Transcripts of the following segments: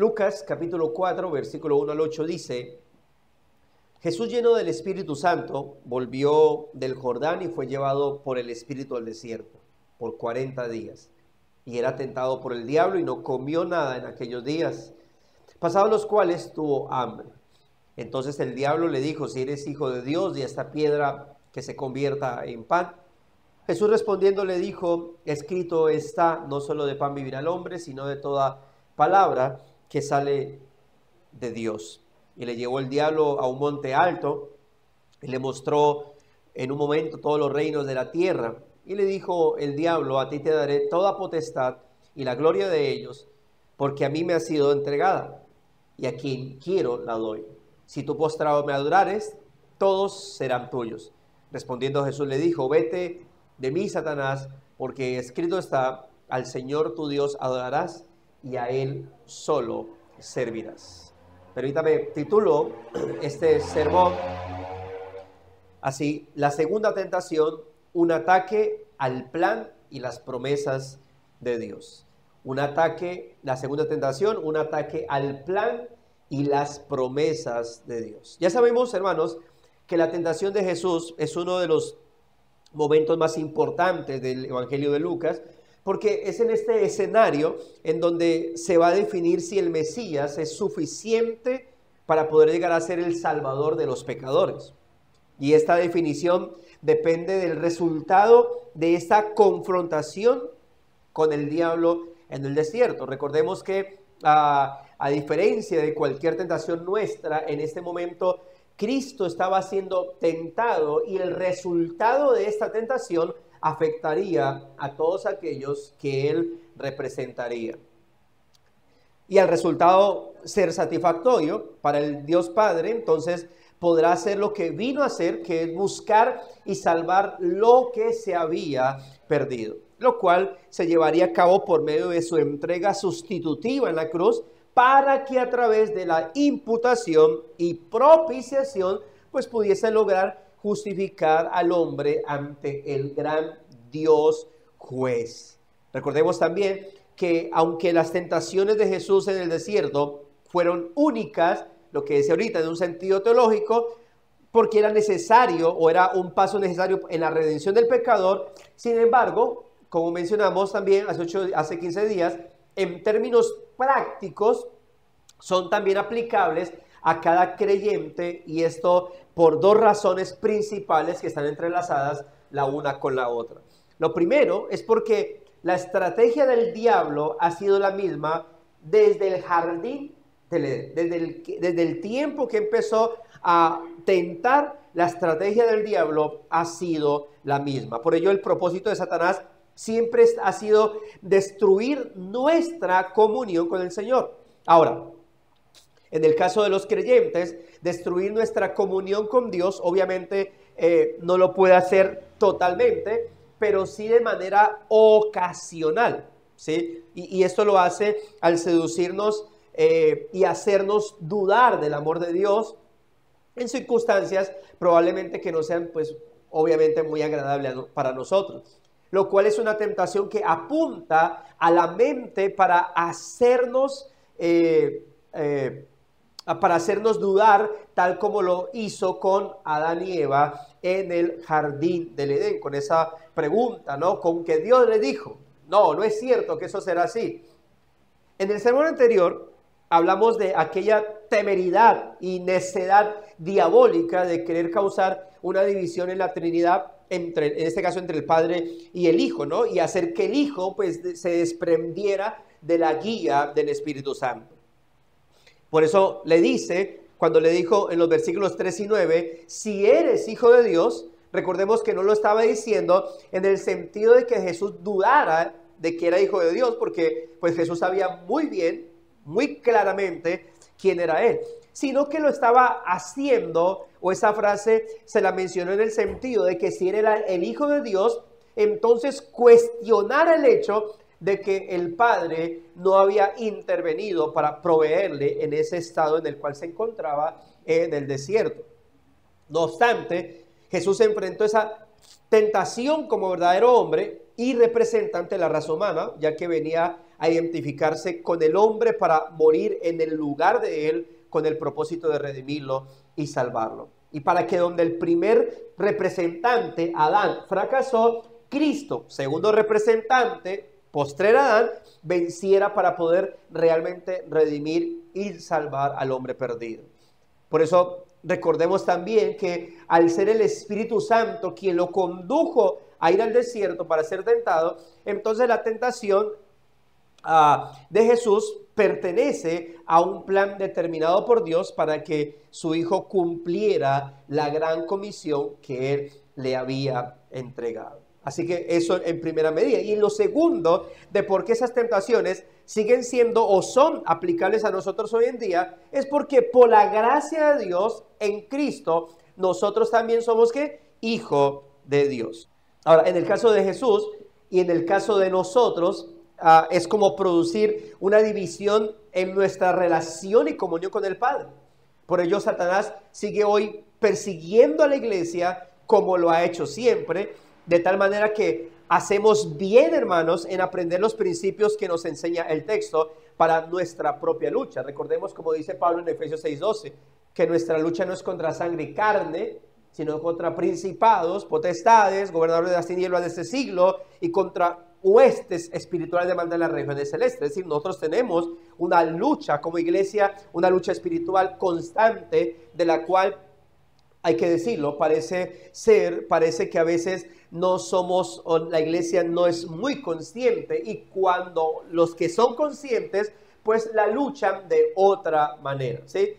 Lucas capítulo 4, versículo 1 al 8 dice: Jesús, lleno del Espíritu Santo, volvió del Jordán y fue llevado por el Espíritu al desierto por 40 días. Y era tentado por el diablo y no comió nada en aquellos días, pasados los cuales tuvo hambre. Entonces el diablo le dijo: si eres hijo de Dios, di a esta piedra que se convierta en pan. Jesús respondiendo le dijo: escrito está, no solo de pan vivirá el hombre, sino de toda palabra que sale de Dios. Y le llevó el diablo a un monte alto y le mostró en un momento todos los reinos de la tierra. Y le dijo el diablo: a ti te daré toda potestad y la gloria de ellos, porque a mí me ha sido entregada, y a quien quiero la doy. Si tú postrado me adorares, todos serán tuyos. Respondiendo Jesús le dijo: vete de mí, Satanás, porque escrito está, al Señor tu Dios adorarás y a Él solo servirás. Permítame titulo este sermón así: la segunda tentación, un ataque al plan y las promesas de Dios. Un ataque, la segunda tentación, un ataque al plan y las promesas de Dios. Ya sabemos, hermanos, que la tentación de Jesús es uno de los momentos más importantes del Evangelio de Lucas, porque es en este escenario en donde se va a definir si el Mesías es suficiente para poder llegar a ser el Salvador de los pecadores. Y esta definición depende del resultado de esta confrontación con el diablo en el desierto. Recordemos que a diferencia de cualquier tentación nuestra, en este momento Cristo estaba siendo tentado y el resultado de esta tentación afectaría a todos aquellos que Él representaría. Y al resultado ser satisfactorio para el Dios Padre, entonces podrá hacer lo que vino a hacer, que es buscar y salvar lo que se había perdido, lo cual se llevaría a cabo por medio de su entrega sustitutiva en la cruz, para que a través de la imputación y propiciación pues pudiese lograr justificar al hombre ante el gran Dios juez. Recordemos también que aunque las tentaciones de Jesús en el desierto fueron únicas, lo que decía ahorita en un sentido teológico, porque era necesario o era un paso necesario en la redención del pecador, sin embargo, como mencionamos también hace 15 días, en términos prácticos son también aplicables a cada creyente, y esto por dos razones principales que están entrelazadas la una con la otra. Lo primero es porque la estrategia del diablo ha sido la misma desde el jardín del Edén, desde el tiempo que empezó a tentar. La estrategia del diablo ha sido la misma. Por ello el propósito de Satanás siempre ha sido destruir nuestra comunión con el Señor. Ahora, en el caso de los creyentes, destruir nuestra comunión con Dios, obviamente no lo puede hacer totalmente, pero sí de manera ocasional, ¿sí? Y esto lo hace al seducirnos y hacernos dudar del amor de Dios en circunstancias probablemente que no sean, pues, obviamente muy agradables para nosotros. Lo cual es una tentación que apunta a la mente para hacernos dudar, tal como lo hizo con Adán y Eva en el jardín del Edén, con esa pregunta, ¿no? Con que Dios le dijo: no, no es cierto que eso será así. En el sermón anterior hablamos de aquella temeridad y necedad diabólica de querer causar una división en la Trinidad, en este caso entre el Padre y el Hijo, ¿no? Y hacer que el Hijo pues se desprendiera de la guía del Espíritu Santo. Por eso le dice, cuando le dijo en los versículos 3 y 9, si eres hijo de Dios, recordemos que no lo estaba diciendo en el sentido de que Jesús dudara de que era hijo de Dios, porque pues Jesús sabía muy bien, muy claramente quién era Él, sino que lo estaba haciendo, o esa frase se la mencionó en el sentido de que si él era el Hijo de Dios, entonces cuestionar el hecho de que el Padre no había intervenido para proveerle en ese estado en el cual se encontraba en el desierto. No obstante, Jesús se enfrentó a esa tentación como verdadero hombre y representante de la raza humana, ya que venía a identificarse con el hombre para morir en el lugar de él con el propósito de redimirlo y salvarlo. Y para que donde el primer representante, Adán, fracasó, Cristo, segundo representante, postrer Adán, venciera para poder realmente redimir y salvar al hombre perdido. Por eso recordemos también que al ser el Espíritu Santo quien lo condujo a ir al desierto para ser tentado, entonces la tentación de Jesús pertenece a un plan determinado por Dios para que su Hijo cumpliera la gran comisión que Él le había entregado. Así que eso en primera medida. Y en lo segundo, de por qué esas tentaciones siguen siendo o son aplicables a nosotros hoy en día, es porque por la gracia de Dios en Cristo, nosotros también somos ¿qué? Hijo de Dios. Ahora, en el caso de Jesús y en el caso de nosotros, es como producir una división en nuestra relación y comunión con el Padre. Por ello, Satanás sigue hoy persiguiendo a la iglesia como lo ha hecho siempre, de tal manera que hacemos bien, hermanos, en aprender los principios que nos enseña el texto para nuestra propia lucha. Recordemos, como dice Pablo en Efesios 6:12, que nuestra lucha no es contra sangre y carne, sino contra principados, potestades, gobernadores de las tinieblas de este siglo y contra huestes espirituales de maldad en las regiones celestes. Es decir, nosotros tenemos una lucha como iglesia, una lucha espiritual constante, de la cual, hay que decirlo, parece que a veces no somos, o la iglesia no es muy consciente, y cuando los que son conscientes, pues la luchan de otra manera, ¿sí?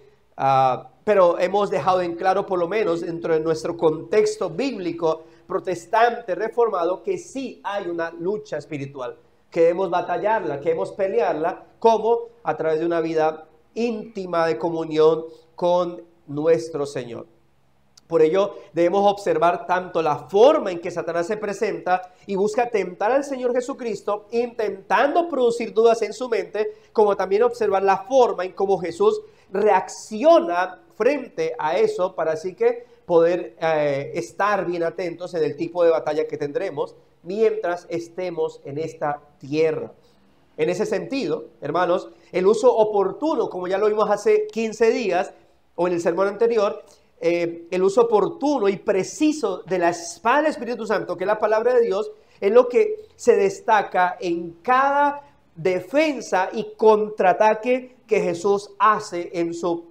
Pero hemos dejado en claro, por lo menos dentro de nuestro contexto bíblico protestante reformado, que sí hay una lucha espiritual, que debemos batallarla, que debemos pelearla, como a través de una vida íntima de comunión con nuestro Señor. Por ello debemos observar tanto la forma en que Satanás se presenta y busca tentar al Señor Jesucristo, intentando producir dudas en su mente, como también observar la forma en cómo Jesús reacciona frente a eso, para así que poder estar bien atentos en el tipo de batalla que tendremos mientras estemos en esta tierra. En ese sentido, hermanos, el uso oportuno, como ya lo vimos hace 15 días o en el sermón anterior, el uso oportuno y preciso de la espada del Espíritu Santo, que es la palabra de Dios, es lo que se destaca en cada defensa y contraataque que Jesús hace en su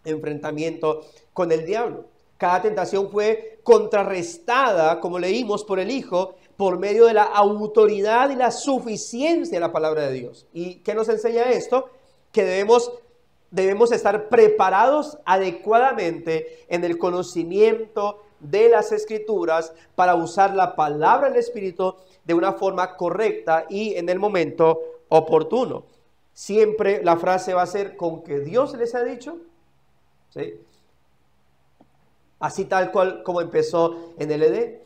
enfrentamiento con el diablo. Cada tentación fue contrarrestada, como leímos, por el Hijo, por medio de la autoridad y la suficiencia de la palabra de Dios. ¿Y qué nos enseña esto? Que debemos estar preparados adecuadamente en el conocimiento de las Escrituras para usar la palabra del Espíritu de una forma correcta y en el momento oportuno. Siempre la frase va a ser: con que Dios les ha dicho, ¿sí? Así tal cual como empezó en el Edén,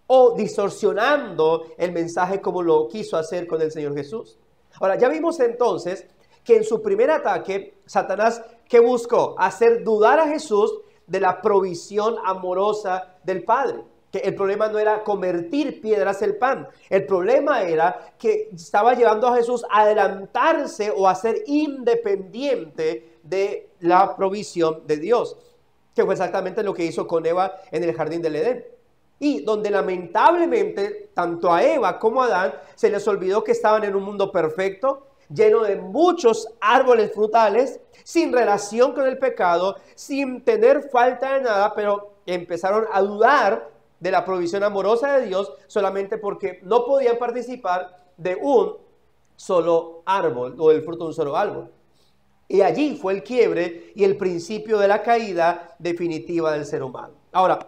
o distorsionando el mensaje como lo quiso hacer con el Señor Jesús. Ahora, ya vimos entonces que en su primer ataque, Satanás, ¿qué buscó? Hacer dudar a Jesús de la provisión amorosa del Padre. Que el problema no era convertir piedras en pan. El problema era que estaba llevando a Jesús a adelantarse o a ser independiente de la provisión de Dios, que fue exactamente lo que hizo con Eva en el jardín del Edén. Y donde lamentablemente tanto a Eva como a Adán se les olvidó que estaban en un mundo perfecto, lleno de muchos árboles frutales, sin relación con el pecado, sin tener falta de nada, pero empezaron a dudar de la provisión amorosa de Dios solamente porque no podían participar de un solo árbol o del fruto de un solo árbol. Y allí fue el quiebre y el principio de la caída definitiva del ser humano. Ahora,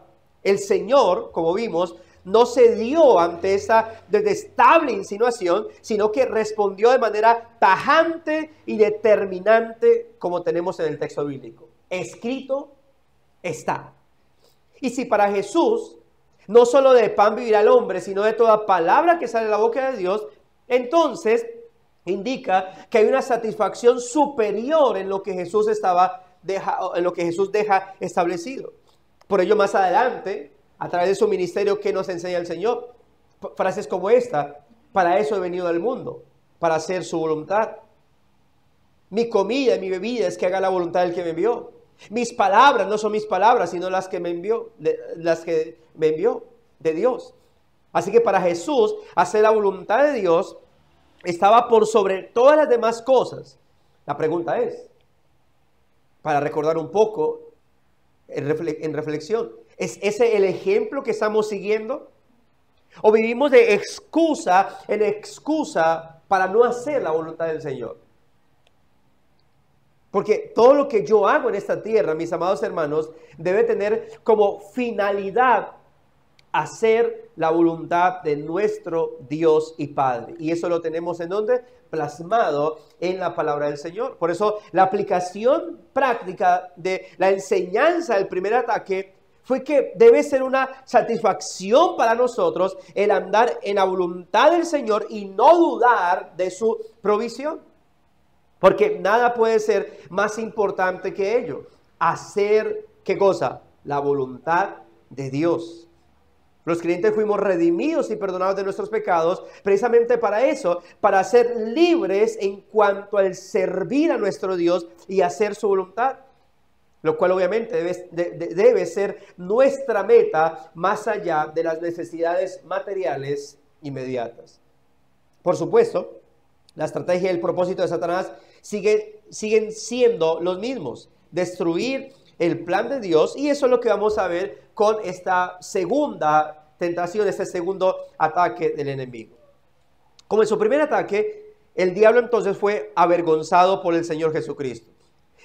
el Señor, como vimos, no cedió ante esa detestable insinuación, sino que respondió de manera tajante y determinante, como tenemos en el texto bíblico. Escrito está. Y si para Jesús no solo de pan vivirá el hombre, sino de toda palabra que sale de la boca de Dios, entonces indica que hay una satisfacción superior en lo que Jesús deja establecido. Por ello, más adelante, a través de su ministerio, ¿qué nos enseña el Señor? Frases como esta: para eso he venido al mundo, para hacer su voluntad. Mi comida y mi bebida es que haga la voluntad del que me envió. Mis palabras no son mis palabras, sino las que me envió, de Dios. Así que para Jesús, hacer la voluntad de Dios estaba por sobre todas las demás cosas. La pregunta es, para recordar un poco en reflexión, ¿es ese el ejemplo que estamos siguiendo? ¿O vivimos de excusa en excusa para no hacer la voluntad del Señor? Porque todo lo que yo hago en esta tierra, mis amados hermanos, debe tener como finalidad hacer la voluntad de nuestro Dios y Padre. Y eso lo tenemos ¿en dónde? Plasmado en la palabra del Señor. Por eso la aplicación práctica de la enseñanza del primer ataque fue que debe ser una satisfacción para nosotros el andar en la voluntad del Señor y no dudar de su provisión. Porque nada puede ser más importante que ello. Hacer, ¿qué cosa? La voluntad de Dios. Los creyentes fuimos redimidos y perdonados de nuestros pecados precisamente para eso, para ser libres en cuanto al servir a nuestro Dios y hacer su voluntad. Lo cual obviamente debe ser nuestra meta más allá de las necesidades materiales inmediatas. Por supuesto, la estrategia y el propósito de Satanás siguen siendo los mismos. Destruir el plan de Dios. Y eso es lo que vamos a ver con esta segunda tentación, este segundo ataque del enemigo. Como en su primer ataque, el diablo entonces fue avergonzado por el Señor Jesucristo.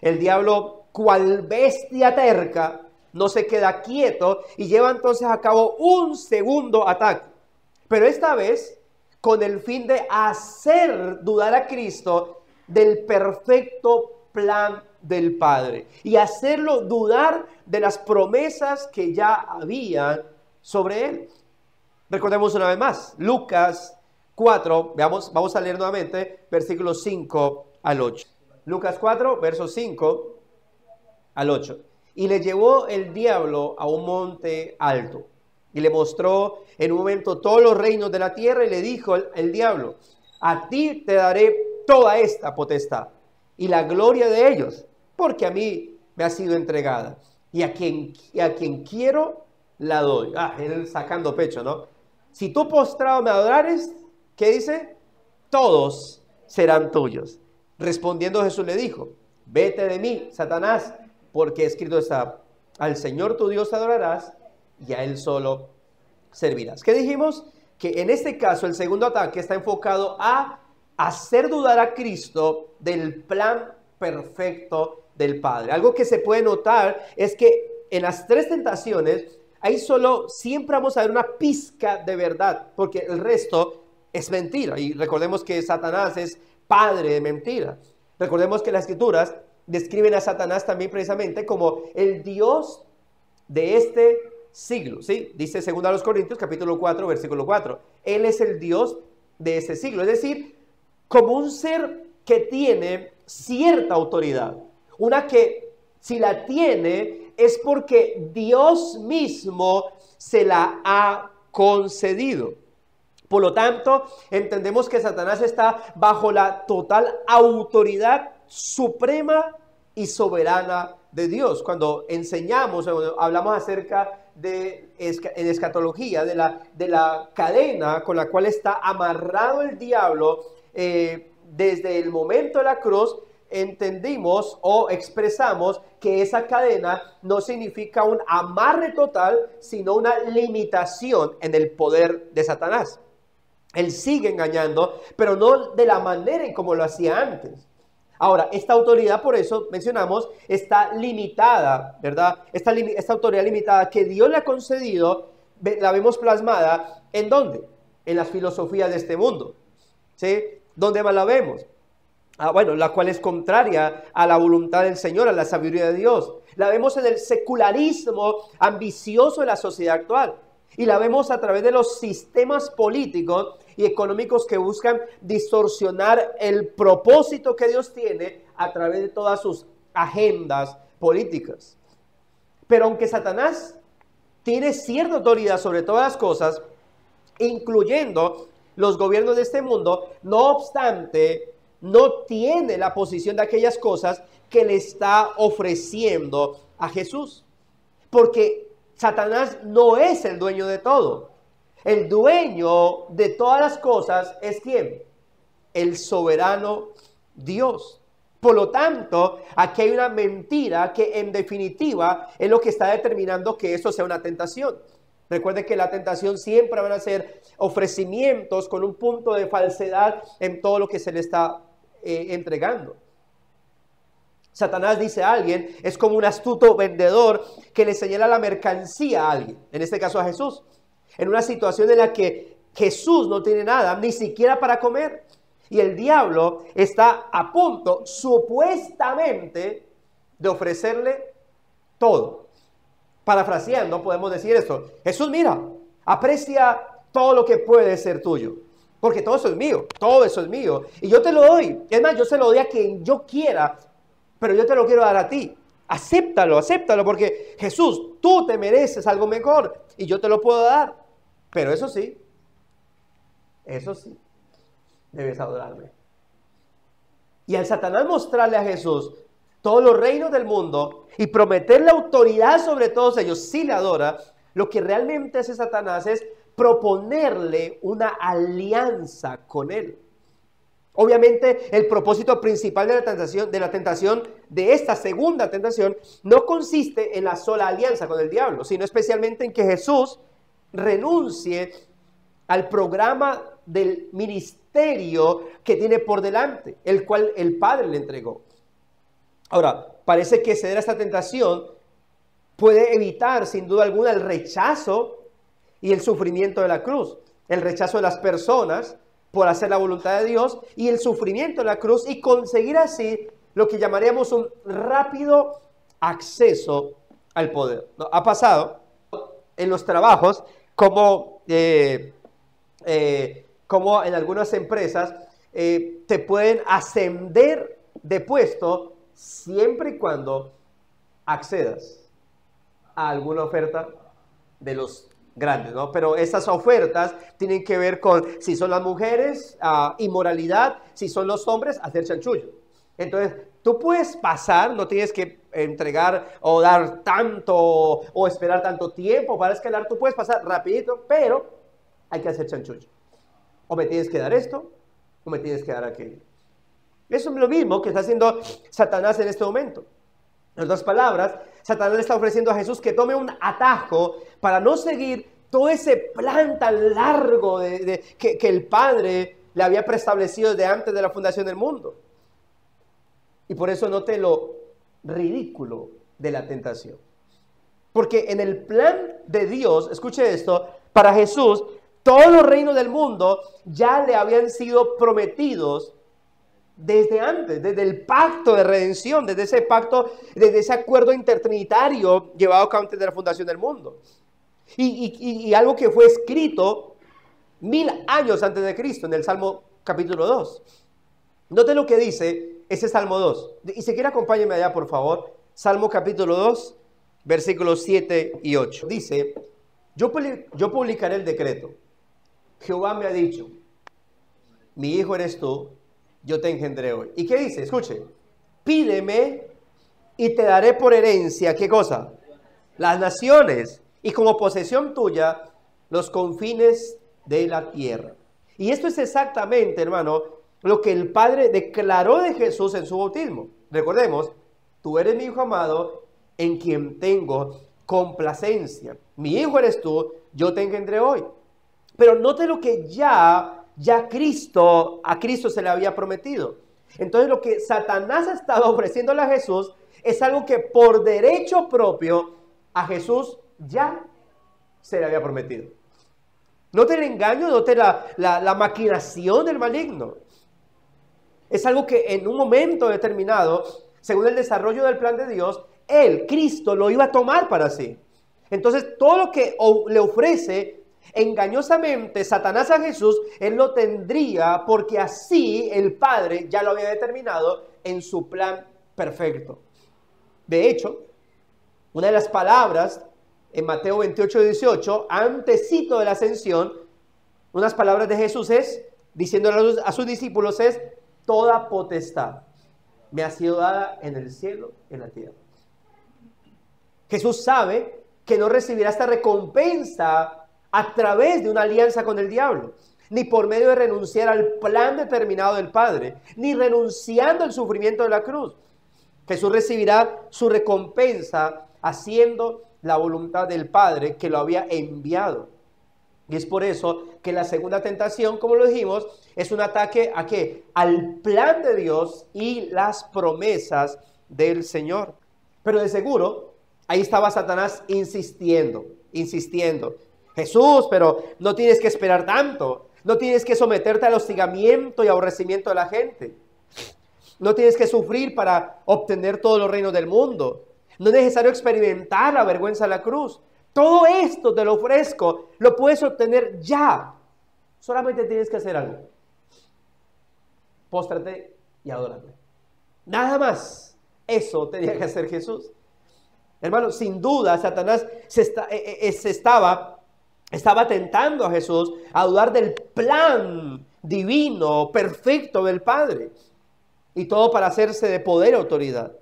El diablo, cual bestia terca, no se queda quieto y lleva entonces a cabo un segundo ataque. Pero esta vez con el fin de hacer dudar a Cristo del perfecto plan del Padre y hacerlo dudar de las promesas que ya habían sobre él. Recordemos una vez más, Lucas 4, vamos a leer nuevamente, versículos 5 al 8. Lucas 4, versos 5 al 8. Y le llevó el diablo a un monte alto y le mostró en un momento todos los reinos de la tierra y le dijo el diablo: a ti te daré toda esta potestad y la gloria de ellos, porque a mí me ha sido entregada y a quien quiero la doy. Él sacando pecho, ¿no? Si tú postrado me adorares, ¿qué dice? Todos serán tuyos. Respondiendo Jesús le dijo: vete de mí, Satanás, porque escrito está: al Señor tu Dios adorarás y a Él solo servirás. ¿Qué dijimos? Que en este caso el segundo ataque está enfocado a hacer dudar a Cristo del plan perfecto del Padre. Algo que se puede notar es que en las tres tentaciones ahí siempre vamos a ver una pizca de verdad, porque el resto es mentira. Y recordemos que Satanás es padre de mentiras. Recordemos que las Escrituras describen a Satanás también precisamente como el Dios de este siglo, ¿sí? Dice 2 Corintios capítulo 4, versículo 4. Él es el Dios de ese siglo, es decir, como un ser que tiene cierta autoridad. Una que si la tiene es porque Dios mismo se la ha concedido. Por lo tanto, entendemos que Satanás está bajo la total autoridad suprema y soberana de Dios. Cuando enseñamos, hablamos acerca en escatología, de la cadena con la cual está amarrado el diablo, desde el momento de la cruz, entendimos o expresamos que esa cadena no significa un amarre total, sino una limitación en el poder de Satanás. Él sigue engañando, pero no de la manera en como lo hacía antes. Ahora, esta autoridad, por eso mencionamos, está limitada, ¿verdad? Esta autoridad limitada que Dios le ha concedido, la vemos plasmada, ¿en dónde? En las filosofías de este mundo, ¿sí? ¿Dónde más la vemos? Bueno, la cual es contraria a la voluntad del Señor, a la sabiduría de Dios. La vemos en el secularismo ambicioso de la sociedad actual. Y la vemos a través de los sistemas políticos y económicos que buscan distorsionar el propósito que Dios tiene a través de todas sus agendas políticas. Pero aunque Satanás tiene cierta autoridad sobre todas las cosas, incluyendo los gobiernos de este mundo, no obstante, no tiene la posición de aquellas cosas que le está ofreciendo a Jesús. Porque Satanás no es el dueño de todo. El dueño de todas las cosas es ¿quién? El soberano Dios. Por lo tanto, aquí hay una mentira que en definitiva es lo que está determinando que esto sea una tentación. Recuerden que la tentación siempre van a ser ofrecimientos con un punto de falsedad en todo lo que se le está entregando. Satanás, dice a alguien, es como un astuto vendedor que le señala la mercancía a alguien, en este caso a Jesús, en una situación en la que Jesús no tiene nada, ni siquiera para comer. Y el diablo está a punto, supuestamente, de ofrecerle todo. Parafraseando, podemos decir esto: Jesús, mira, aprecia todo lo que puede ser tuyo, porque todo eso es mío, todo eso es mío, y yo te lo doy. Es más, yo se lo doy a quien yo quiera, pero yo te lo quiero dar a ti. Acéptalo, acéptalo, porque Jesús, tú te mereces algo mejor, y yo te lo puedo dar. Pero eso sí, debes adorarme. Y al Satanás mostrarle a Jesús todos los reinos del mundo y prometerle autoridad sobre todos ellos, si le adora, lo que realmente hace Satanás es proponerle una alianza con él. Obviamente, el propósito principal de la tentación, de esta segunda tentación, no consiste en la sola alianza con el diablo, sino especialmente en que Jesús renuncie al programa del ministerio que tiene por delante, el cual el Padre le entregó. Ahora, parece que ceder a esta tentación puede evitar sin duda alguna el rechazo y el sufrimiento de la cruz, el rechazo de las personas por hacer la voluntad de Dios y el sufrimiento de la cruz, y conseguir así lo que llamaríamos un rápido acceso al poder. ¿No? Ha pasado en los trabajos como en algunas empresas te pueden ascender de puesto siempre y cuando accedas a alguna oferta de los grandes, ¿no? Pero estas ofertas tienen que ver con si son las mujeres, inmoralidad, si son los hombres, hacer chanchullo. Entonces, tú puedes pasar, no tienes que entregar o dar tanto o esperar tanto tiempo para escalar, tú puedes pasar rapidito, pero hay que hacer chanchullo. O me tienes que dar esto, o me tienes que dar aquello. Eso es lo mismo que está haciendo Satanás en este momento. En otras palabras, Satanás le está ofreciendo a Jesús que tome un atajo para no seguir todo ese plan tan largo que el Padre le había preestablecido desde antes de la fundación del mundo. Y por eso note lo ridículo de la tentación. Porque en el plan de Dios, escuche esto, para Jesús, todos los reinos del mundo ya le habían sido prometidos desde antes, desde el pacto de redención, desde ese pacto, desde ese acuerdo intertrinitario llevado a cabo antes de la fundación del mundo. Y algo que fue escrito 1000 años antes de Cristo, en el Salmo capítulo 2. Note lo que dice ese Salmo 2. Y si quiere acompáñenme allá, por favor. Salmo capítulo 2, versículos 7 y 8. Dice: yo publicaré el decreto. Jehová me ha dicho, mi hijo eres tú, yo te engendré hoy. ¿Y qué dice? Escuche: pídeme y te daré por herencia, ¿qué cosa? Las naciones, y como posesión tuya, los confines de la tierra. Y esto es exactamente, hermano, lo que el Padre declaró de Jesús en su bautismo. Recordemos: tú eres mi hijo amado, en quien tengo complacencia. Mi hijo eres tú, yo te engendré hoy. Pero note lo que a Cristo se le había prometido. Entonces lo que Satanás ha estado ofreciéndole a Jesús es algo que por derecho propio a Jesús ya se le había prometido. Note el engaño, note la maquinación del maligno. Es algo que en un momento determinado, según el desarrollo del plan de Dios, Cristo, lo iba a tomar para sí. Entonces todo lo que le ofrece engañosamente Satanás a Jesús, él lo tendría porque así el Padre ya lo había determinado en su plan perfecto. De hecho, una de las palabras en Mateo 28, 18, antesito de la ascensión, Unas palabras de Jesús es, diciéndole a sus discípulos es, toda potestad me ha sido dada en el cielo y en la tierra. Jesús sabe que no recibirá esta recompensa a través de una alianza con el diablo, ni por medio de renunciar al plan determinado del Padre, ni renunciando al sufrimiento de la cruz. Jesús recibirá su recompensa haciendo la voluntad del Padre que lo había enviado. Y es por eso que la segunda tentación, como lo dijimos, es un ataque ¿a qué? Al plan de Dios y las promesas del Señor. Pero de seguro, ahí estaba Satanás insistiendo. Jesús, pero no tienes que esperar tanto. No tienes que someterte al hostigamiento y aborrecimiento de la gente. No tienes que sufrir para obtener todos los reinos del mundo. No es necesario experimentar la vergüenza de la cruz. Todo esto te lo ofrezco, lo puedes obtener ya. Solamente tienes que hacer algo. Póstrate y adórame. Nada más. Eso tenía que hacer Jesús. Hermano, sin duda, Satanás estaba tentando a Jesús a dudar del plan divino, perfecto del Padre. Y todo para hacerse de poder y autoridad.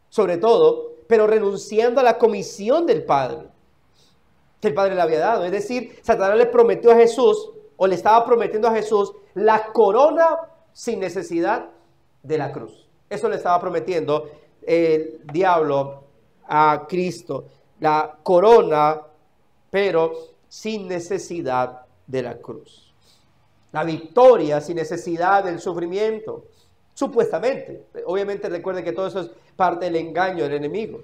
Sobre todo, pero renunciando a la comisión del Padre que el Padre le había dado. Es decir, Satanás le prometió a Jesús, o le estaba prometiendo a Jesús, la corona sin necesidad de la cruz. Eso le estaba prometiendo el diablo a Cristo. La corona, pero sin necesidad de la cruz. La victoria sin necesidad del sufrimiento. Supuestamente. Obviamente recuerden que todo eso es parte del engaño del enemigo.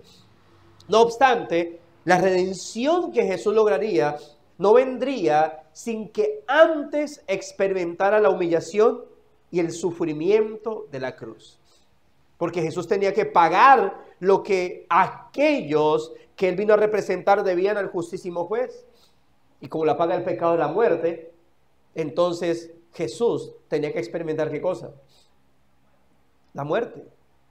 No obstante, la redención que Jesús lograría no vendría sin que antes experimentara la humillación y el sufrimiento de la cruz. Porque Jesús tenía que pagar lo que aquellos que Él vino a representar debían al justísimo juez. Y como la paga el pecado de la muerte, entonces Jesús tenía que experimentar ¿qué cosa? La muerte.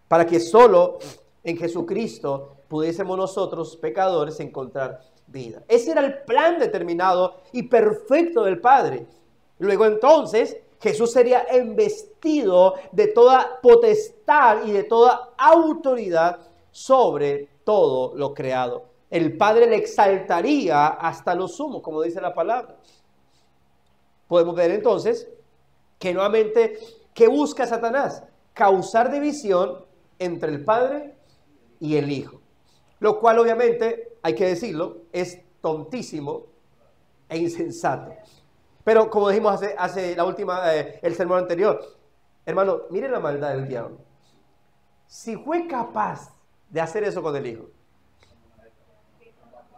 Para que solo en Jesucristo pudiésemos nosotros, pecadores, encontrar vida. Ese era el plan determinado y perfecto del Padre. Luego entonces, Jesús sería embestido de toda potestad y de toda autoridad sobre todo lo creado. El Padre le exaltaría hasta lo sumo, como dice la palabra. Podemos ver entonces que nuevamente, ¿qué busca Satanás? Causar división entre el Padre y el Hijo. Lo cual obviamente, hay que decirlo, es tontísimo e insensato. Pero como dijimos hace el sermón anterior, hermano, miren la maldad del diablo. Si fue capaz de hacer eso con el Hijo,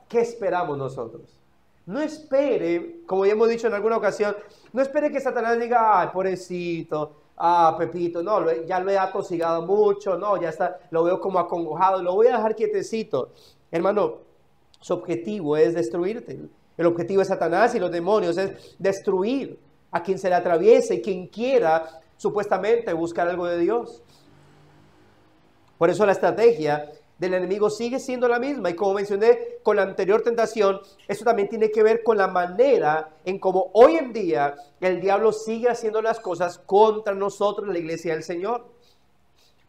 ¿qué esperamos nosotros? No espere, como ya hemos dicho en alguna ocasión, no espere que Satanás diga, ay, pobrecito, Pepito, no, ya lo he atosigado mucho, no, ya está, lo veo como acongojado, lo voy a dejar quietecito. Hermano, su objetivo es destruirte. El objetivo de Satanás y los demonios es destruir a quien se le atraviese y quien quiera supuestamente buscar algo de Dios. Por eso la estrategia del enemigo sigue siendo la misma. Y como mencioné con la anterior tentación, eso también tiene que ver con la manera en cómo hoy en día el diablo sigue haciendo las cosas contra nosotros, la iglesia del Señor.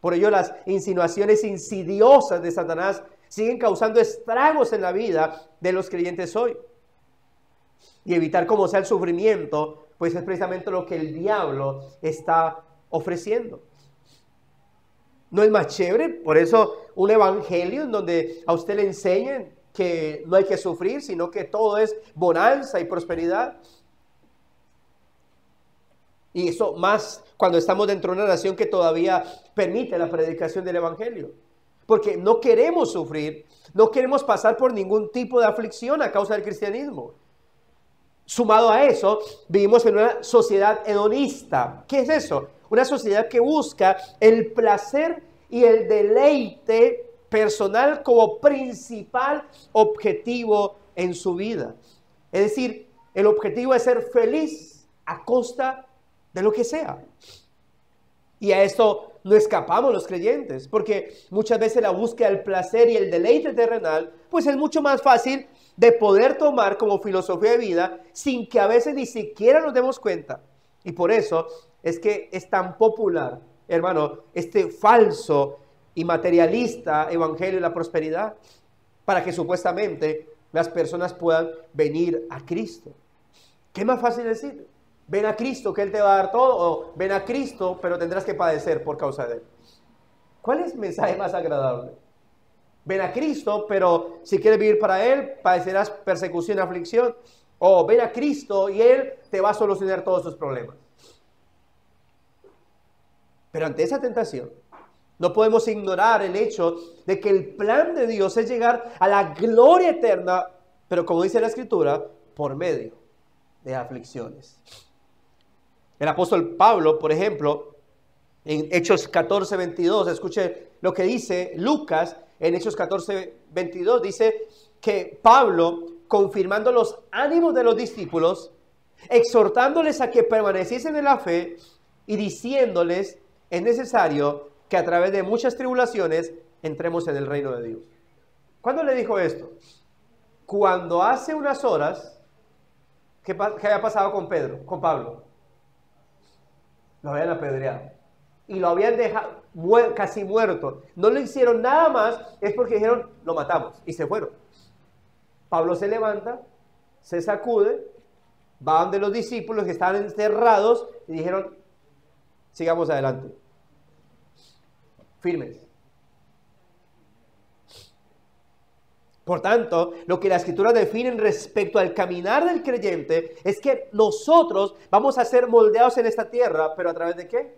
Por ello las insinuaciones insidiosas de Satanás siguen causando estragos en la vida de los creyentes hoy. Y evitar como sea el sufrimiento, pues es precisamente lo que el diablo está ofreciendo. ¿No es más chévere? Por eso un evangelio en donde a usted le enseñen que no hay que sufrir, sino que todo es bonanza y prosperidad. Y eso más cuando estamos dentro de una nación que todavía permite la predicación del evangelio. Porque no queremos sufrir, no queremos pasar por ningún tipo de aflicción a causa del cristianismo. Sumado a eso, vivimos en una sociedad hedonista. ¿Qué es eso? Una sociedad que busca el placer y el deleite personal como principal objetivo en su vida. Es decir, el objetivo es ser feliz a costa de lo que sea. Y a esto no escapamos los creyentes, porque muchas veces la búsqueda del placer y el deleite terrenal, pues es mucho más fácil de poder tomar como filosofía de vida sin que a veces ni siquiera nos demos cuenta. Y por eso es que es tan popular, hermano, este falso y materialista evangelio de la prosperidad, para que supuestamente las personas puedan venir a Cristo. ¿Qué más fácil decir? Ven a Cristo, que Él te va a dar todo, o ven a Cristo, pero tendrás que padecer por causa de Él. ¿Cuál es el mensaje más agradable? Ven a Cristo, pero si quieres vivir para Él, padecerás persecución y aflicción. O ven a Cristo y Él te va a solucionar todos tus problemas. Pero ante esa tentación, no podemos ignorar el hecho de que el plan de Dios es llegar a la gloria eterna, pero como dice la Escritura, por medio de aflicciones. El apóstol Pablo, por ejemplo, en Hechos 14, 22, escuche lo que dice Lucas en Hechos 14, 22, dice que Pablo, confirmando los ánimos de los discípulos, exhortándoles a que permaneciesen en la fe y diciéndoles, es necesario que a través de muchas tribulaciones entremos en el reino de Dios. ¿Cuándo le dijo esto? Cuando hace unas horas, ¿qué había pasado con Pablo? Lo habían apedreado y lo habían dejado casi muerto. No le hicieron nada más, es porque dijeron, lo matamos, y se fueron. Pablo se levanta, se sacude, va donde los discípulos que estaban encerrados y dijeron, sigamos adelante, firmes. Por tanto, lo que la Escritura define respecto al caminar del creyente es que nosotros vamos a ser moldeados en esta tierra, pero ¿a través de qué?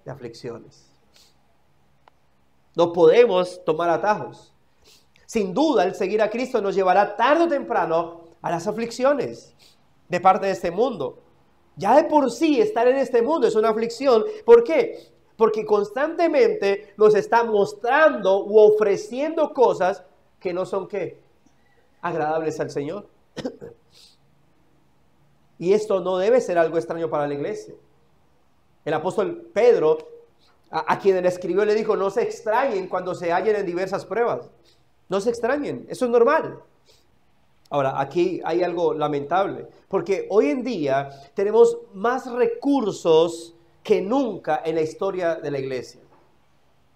De aflicciones. No podemos tomar atajos. Sin duda, el seguir a Cristo nos llevará tarde o temprano a las aflicciones de parte de este mundo. Ya de por sí estar en este mundo es una aflicción. ¿Por qué? Porque constantemente nos está mostrando u ofreciendo cosas que no son, ¿qué? Agradables al Señor. Y esto no debe ser algo extraño para la iglesia. El apóstol Pedro, a quien le escribió, le dijo, no se extrañen cuando se hallen en diversas pruebas. No se extrañen, eso es normal. Ahora, aquí hay algo lamentable, porque hoy en día tenemos más recursos que nunca en la historia de la iglesia.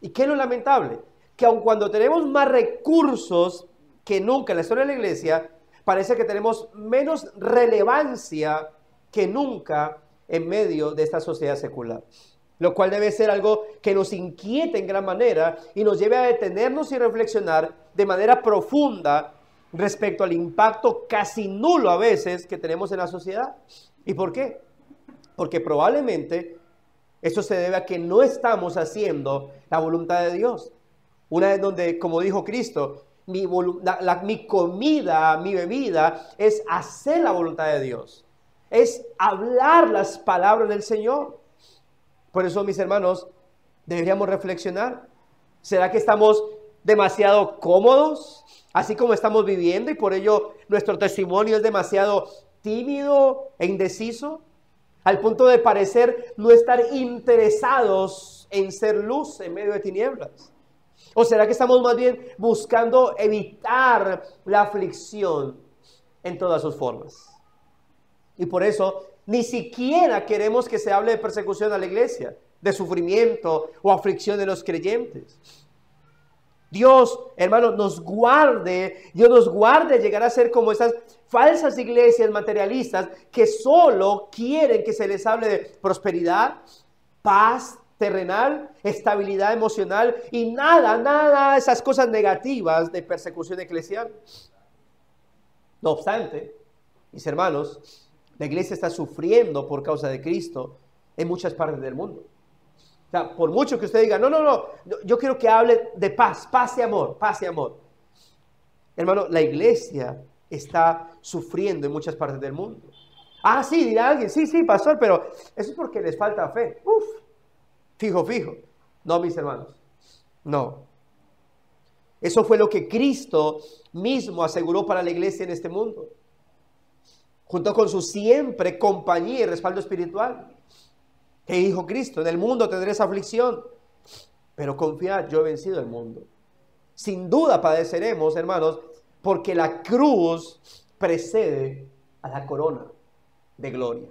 ¿Y qué es lo lamentable? Que aun cuando tenemos más recursos que nunca en la historia de la iglesia, parece que tenemos menos relevancia que nunca en medio de esta sociedad secular. Lo cual debe ser algo que nos inquiete en gran manera y nos lleve a detenernos y reflexionar de manera profunda respecto al impacto casi nulo a veces que tenemos en la sociedad. ¿Y por qué? Porque probablemente esto se debe a que no estamos haciendo la voluntad de Dios. Una vez donde, como dijo Cristo, mi comida, mi bebida es hacer la voluntad de Dios. Es hablar las palabras del Señor. Por eso, mis hermanos, deberíamos reflexionar. ¿Será que estamos demasiado cómodos, así como estamos viviendo, y por ello nuestro testimonio es demasiado tímido e indeciso, al punto de parecer no estar interesados en ser luz en medio de tinieblas? ¿O será que estamos más bien buscando evitar la aflicción en todas sus formas? Y por eso ni siquiera queremos que se hable de persecución a la iglesia, de sufrimiento o aflicción de los creyentes. Dios, hermano, nos guarde llegar a ser como esas falsas iglesias materialistas que solo quieren que se les hable de prosperidad, paz terrenal, estabilidad emocional y nada de esas cosas negativas de persecución eclesial. No obstante, mis hermanos, la iglesia está sufriendo por causa de Cristo en muchas partes del mundo. O sea, por mucho que usted diga, no, yo quiero que hable de paz y amor, paz y amor. Hermano, la iglesia está sufriendo en muchas partes del mundo. Ah, sí, dirá alguien, sí, pastor, pero eso es porque les falta fe. Fijo. No, mis hermanos, no. Eso fue lo que Cristo mismo aseguró para la iglesia en este mundo, junto con su siempre compañía y respaldo espiritual. ¿Qué dijo Cristo? En el mundo tendréis aflicción, Pero confiad, yo he vencido el mundo. Sin duda padeceremos, hermanos, porque la cruz precede a la corona de gloria.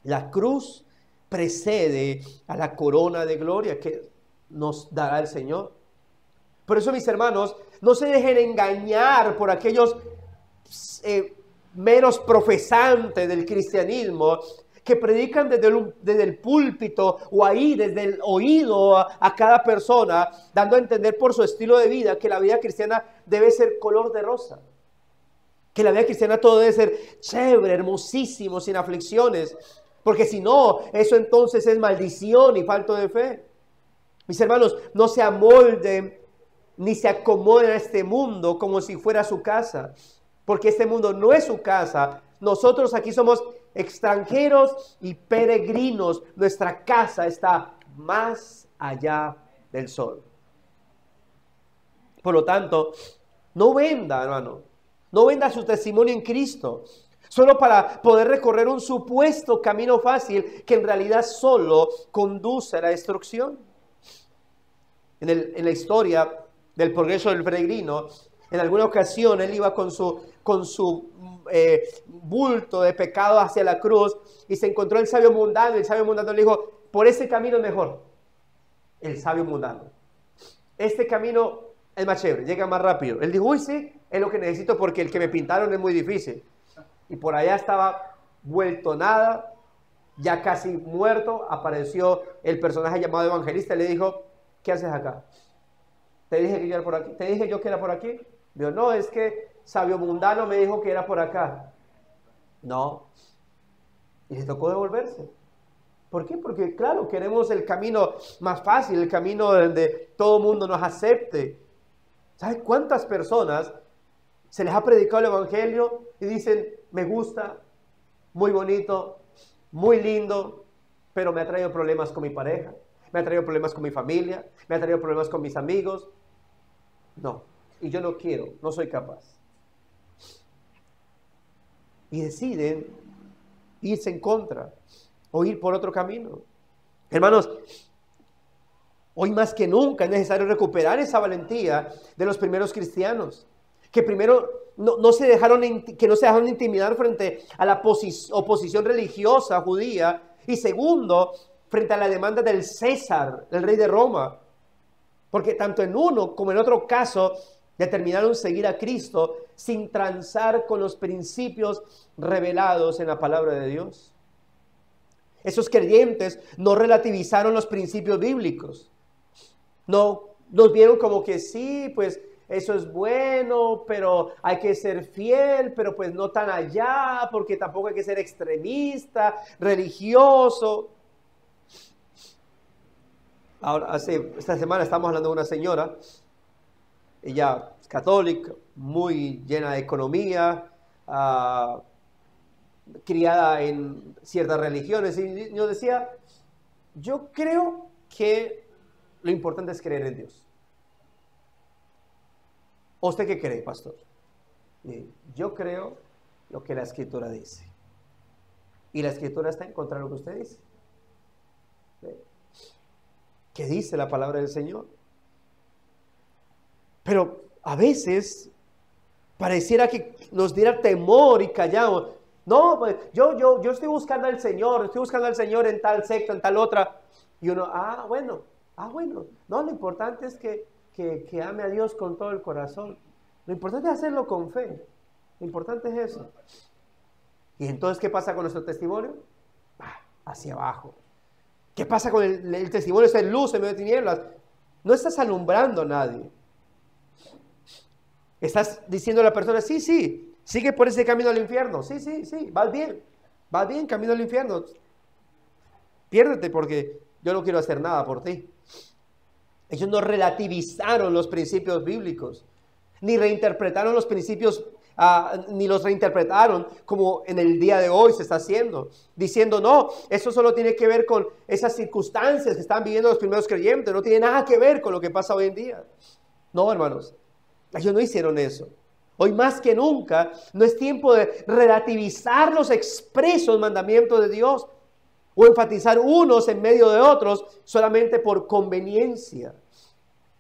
La cruz precede a la corona de gloria que nos dará el Señor. Por eso, mis hermanos, no se dejen engañar por aquellos meros profesantes del cristianismo que predican desde el púlpito o ahí desde el oído a cada persona, dando a entender por su estilo de vida que la vida cristiana debe ser color de rosa, que la vida cristiana todo debe ser chévere, hermosísimo, sin aflicciones, porque si no, eso entonces es maldición y falta de fe. Mis hermanos, no se amolden ni se acomoden a este mundo como si fuera su casa, porque este mundo no es su casa. Nosotros aquí somos extranjeros y peregrinos. Nuestra casa está más allá del sol. Por lo tanto, no venda, hermano, no venda su testimonio en Cristo, solo para poder recorrer un supuesto camino fácil que en realidad solo conduce a la destrucción. En la historia del progreso del peregrino, en alguna ocasión él iba con su bulto de pecado hacia la cruz y se encontró el sabio mundano. El sabio mundano le dijo: por ese camino es mejor. El sabio mundano: este camino es más chévere, llega más rápido. Él dijo: uy, sí, es lo que necesito porque el que me pintaron es muy difícil. Y por allá estaba vuelto nada, ya casi muerto. Apareció el personaje llamado Evangelista y le dijo: ¿qué haces acá? Te dije que yo era por aquí. ¿Te dije yo que era por aquí? Dijo: no, es que sabio mundano me dijo que era por acá. No. Y le tocó devolverse. ¿Por qué? Porque claro, queremos el camino más fácil, el camino donde todo el mundo nos acepte. ¿Sabes cuántas personas se les ha predicado el evangelio y dicen: me gusta, muy bonito, muy lindo, pero me ha traído problemas con mi pareja, me ha traído problemas con mi familia, me ha traído problemas con mis amigos? No, y yo no quiero, no soy capaz. Y deciden irse en contra o ir por otro camino. Hermanos, hoy más que nunca es necesario recuperar esa valentía de los primeros cristianos, que primero no se dejaron intimidar frente a la oposición religiosa judía, y segundo, frente a la demanda del César, el rey de Roma, porque tanto en uno como en otro caso determinaron seguir a Cristo sin transar con los principios revelados en la palabra de Dios. Esos creyentes no relativizaron los principios bíblicos. No nos vieron como que sí, pues eso es bueno, pero hay que ser fiel, pero pues no tan allá, porque tampoco hay que ser extremista, religioso. Ahora, esta semana estamos hablando de una señora, ella es católica, muy llena de economía, criada en ciertas religiones, y nos decía: yo creo que lo importante es creer en Dios. ¿Usted qué cree, pastor? Yo creo lo que la Escritura dice. Y la Escritura está en contra de lo que usted dice. ¿Qué dice la palabra del Señor? Pero a veces pareciera que nos diera temor y callamos. No, pues yo estoy buscando al Señor en tal secta, en tal otra. Y uno: bueno. No, lo importante es que ame a Dios con todo el corazón. Lo importante es hacerlo con fe. Lo importante es eso. ¿Y entonces qué pasa con nuestro testimonio? Hacia abajo. ¿Qué pasa con el testimonio? Es luz en medio de tinieblas. No estás alumbrando a nadie. Estás diciendo a la persona: sí, sigue por ese camino al infierno. Sí, vas bien, camino al infierno. Piérdete porque yo no quiero hacer nada por ti. Ellos no relativizaron los principios bíblicos, ni reinterpretaron los principios, ni los reinterpretaron como en el día de hoy se está haciendo, diciendo: no, eso solo tiene que ver con esas circunstancias que están viviendo los primeros creyentes, no tiene nada que ver con lo que pasa hoy en día. No, hermanos, ellos no hicieron eso. Hoy más que nunca no es tiempo de relativizar los expresos mandamientos de Dios. o enfatizar unos en medio de otros solamente por conveniencia.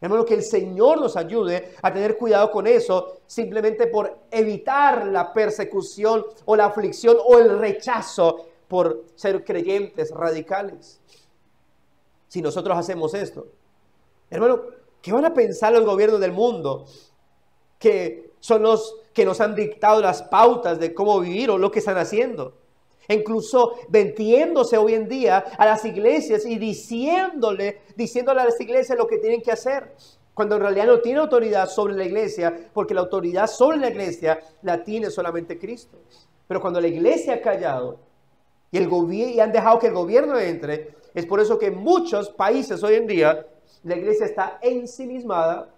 Hermano, que el Señor nos ayude a tener cuidado con eso, simplemente por evitar la persecución o la aflicción o el rechazo por ser creyentes radicales. Si nosotros hacemos esto, hermano, ¿qué van a pensar los gobiernos del mundo? Que son los que nos han dictado las pautas de cómo vivir o lo que están haciendo. Incluso vendiéndose hoy en día a las iglesias y diciéndole a las iglesias lo que tienen que hacer, cuando en realidad no tiene autoridad sobre la iglesia, porque la autoridad sobre la iglesia la tiene solamente Cristo. Pero cuando la iglesia ha callado y han dejado que el gobierno entre, es por eso que en muchos países hoy en día la iglesia está ensimismada,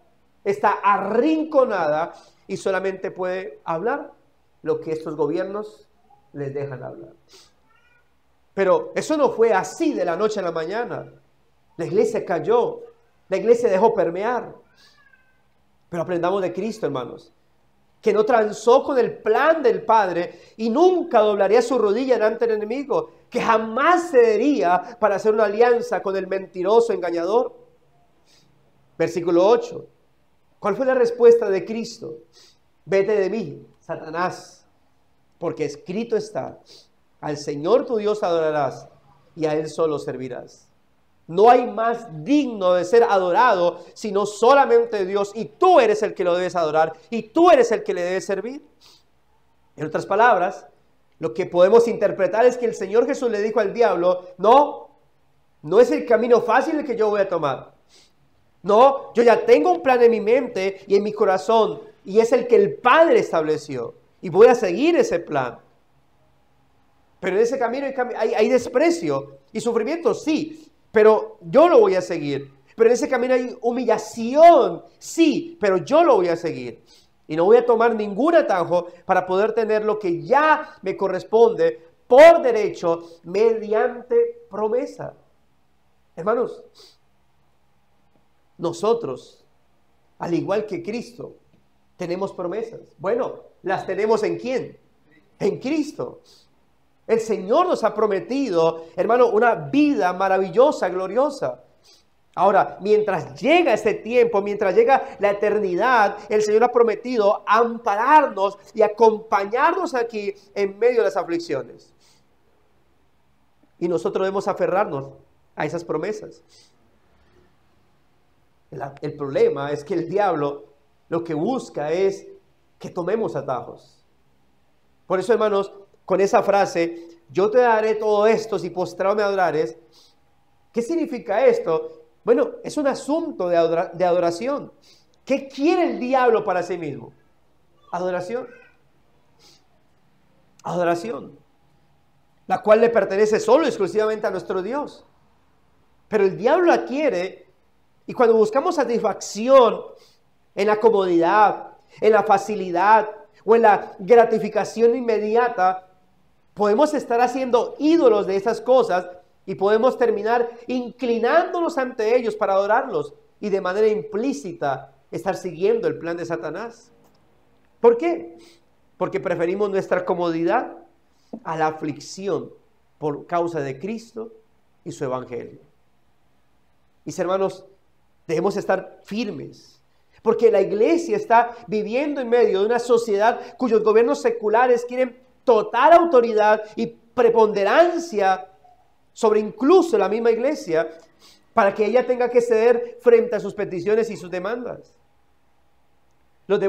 está arrinconada y solamente puede hablar lo que estos gobiernos les dejan hablar. Pero eso no fue así de la noche a la mañana. La iglesia cayó, la iglesia dejó permear. Pero aprendamos de Cristo, hermanos, que no transó con el plan del Padre y nunca doblaría su rodilla delante del enemigo, que jamás cedería para hacer una alianza con el mentiroso engañador. Versículo 8. ¿Cuál fue la respuesta de Cristo? Vete de mí, Satanás, porque escrito está, al Señor tu Dios adorarás y a Él solo servirás. No hay más digno de ser adorado sino solamente Dios, y tú eres el que lo debes adorar y tú eres el que le debes servir. En otras palabras, lo que podemos interpretar es que el Señor Jesús le dijo al diablo, no es el camino fácil el que yo voy a tomar. No, yo ya tengo un plan en mi mente y en mi corazón, y es el que el Padre estableció, y voy a seguir ese plan. Pero en ese camino hay desprecio y sufrimiento, sí, pero yo lo voy a seguir. Pero en ese camino hay humillación, sí, pero yo lo voy a seguir. Y no voy a tomar ningún atajo para poder tener lo que ya me corresponde por derecho mediante promesa. Hermanos, nosotros, al igual que Cristo, tenemos promesas. Bueno, ¿las tenemos en quién? En Cristo. El Señor nos ha prometido, hermano, una vida maravillosa, gloriosa. Ahora, mientras llega ese tiempo, mientras llega la eternidad, el Señor ha prometido ampararnos y acompañarnos aquí en medio de las aflicciones. Y nosotros debemos aferrarnos a esas promesas. El problema es que el diablo lo que busca es que tomemos atajos. Por eso, hermanos, con esa frase, yo te daré todo esto si postrado me adorares. ¿Qué significa esto? Bueno, es un asunto de adoración. ¿Qué quiere el diablo para sí mismo? Adoración. Adoración. La cual le pertenece solo y exclusivamente a nuestro Dios. Pero el diablo la quiere. Y cuando buscamos satisfacción en la comodidad, en la facilidad o en la gratificación inmediata, podemos estar haciendo ídolos de esas cosas y podemos terminar inclinándonos ante ellos para adorarlos y de manera implícita estar siguiendo el plan de Satanás. ¿Por qué? Porque preferimos nuestra comodidad a la aflicción por causa de Cristo y su evangelio. Mis hermanos, debemos estar firmes, porque la iglesia está viviendo en medio de una sociedad cuyos gobiernos seculares quieren total autoridad y preponderancia sobre incluso la misma iglesia, para que ella tenga que ceder frente a sus peticiones y sus demandas. Los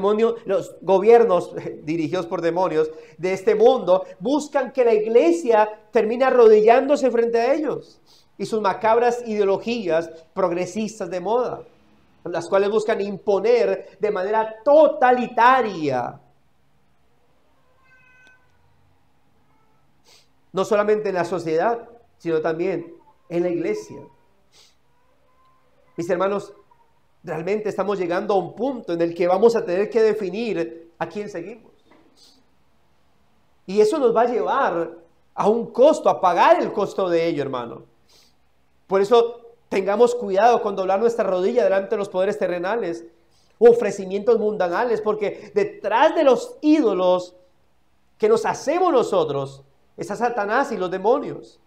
gobiernos dirigidos por demonios de este mundo buscan que la iglesia termine arrodillándose frente a ellos y sus macabras ideologías progresistas de moda, las cuales buscan imponer de manera totalitaria, no solamente en la sociedad, sino también en la iglesia. Mis hermanos, realmente estamos llegando a un punto en el que vamos a tener que definir a quién seguimos. Y eso nos va a llevar a un costo, a pagar el costo de ello, hermano. Por eso tengamos cuidado con doblar nuestra rodilla delante de los poderes terrenales, ofrecimientos mundanales, porque detrás de los ídolos que nos hacemos nosotros está Satanás y los demonios.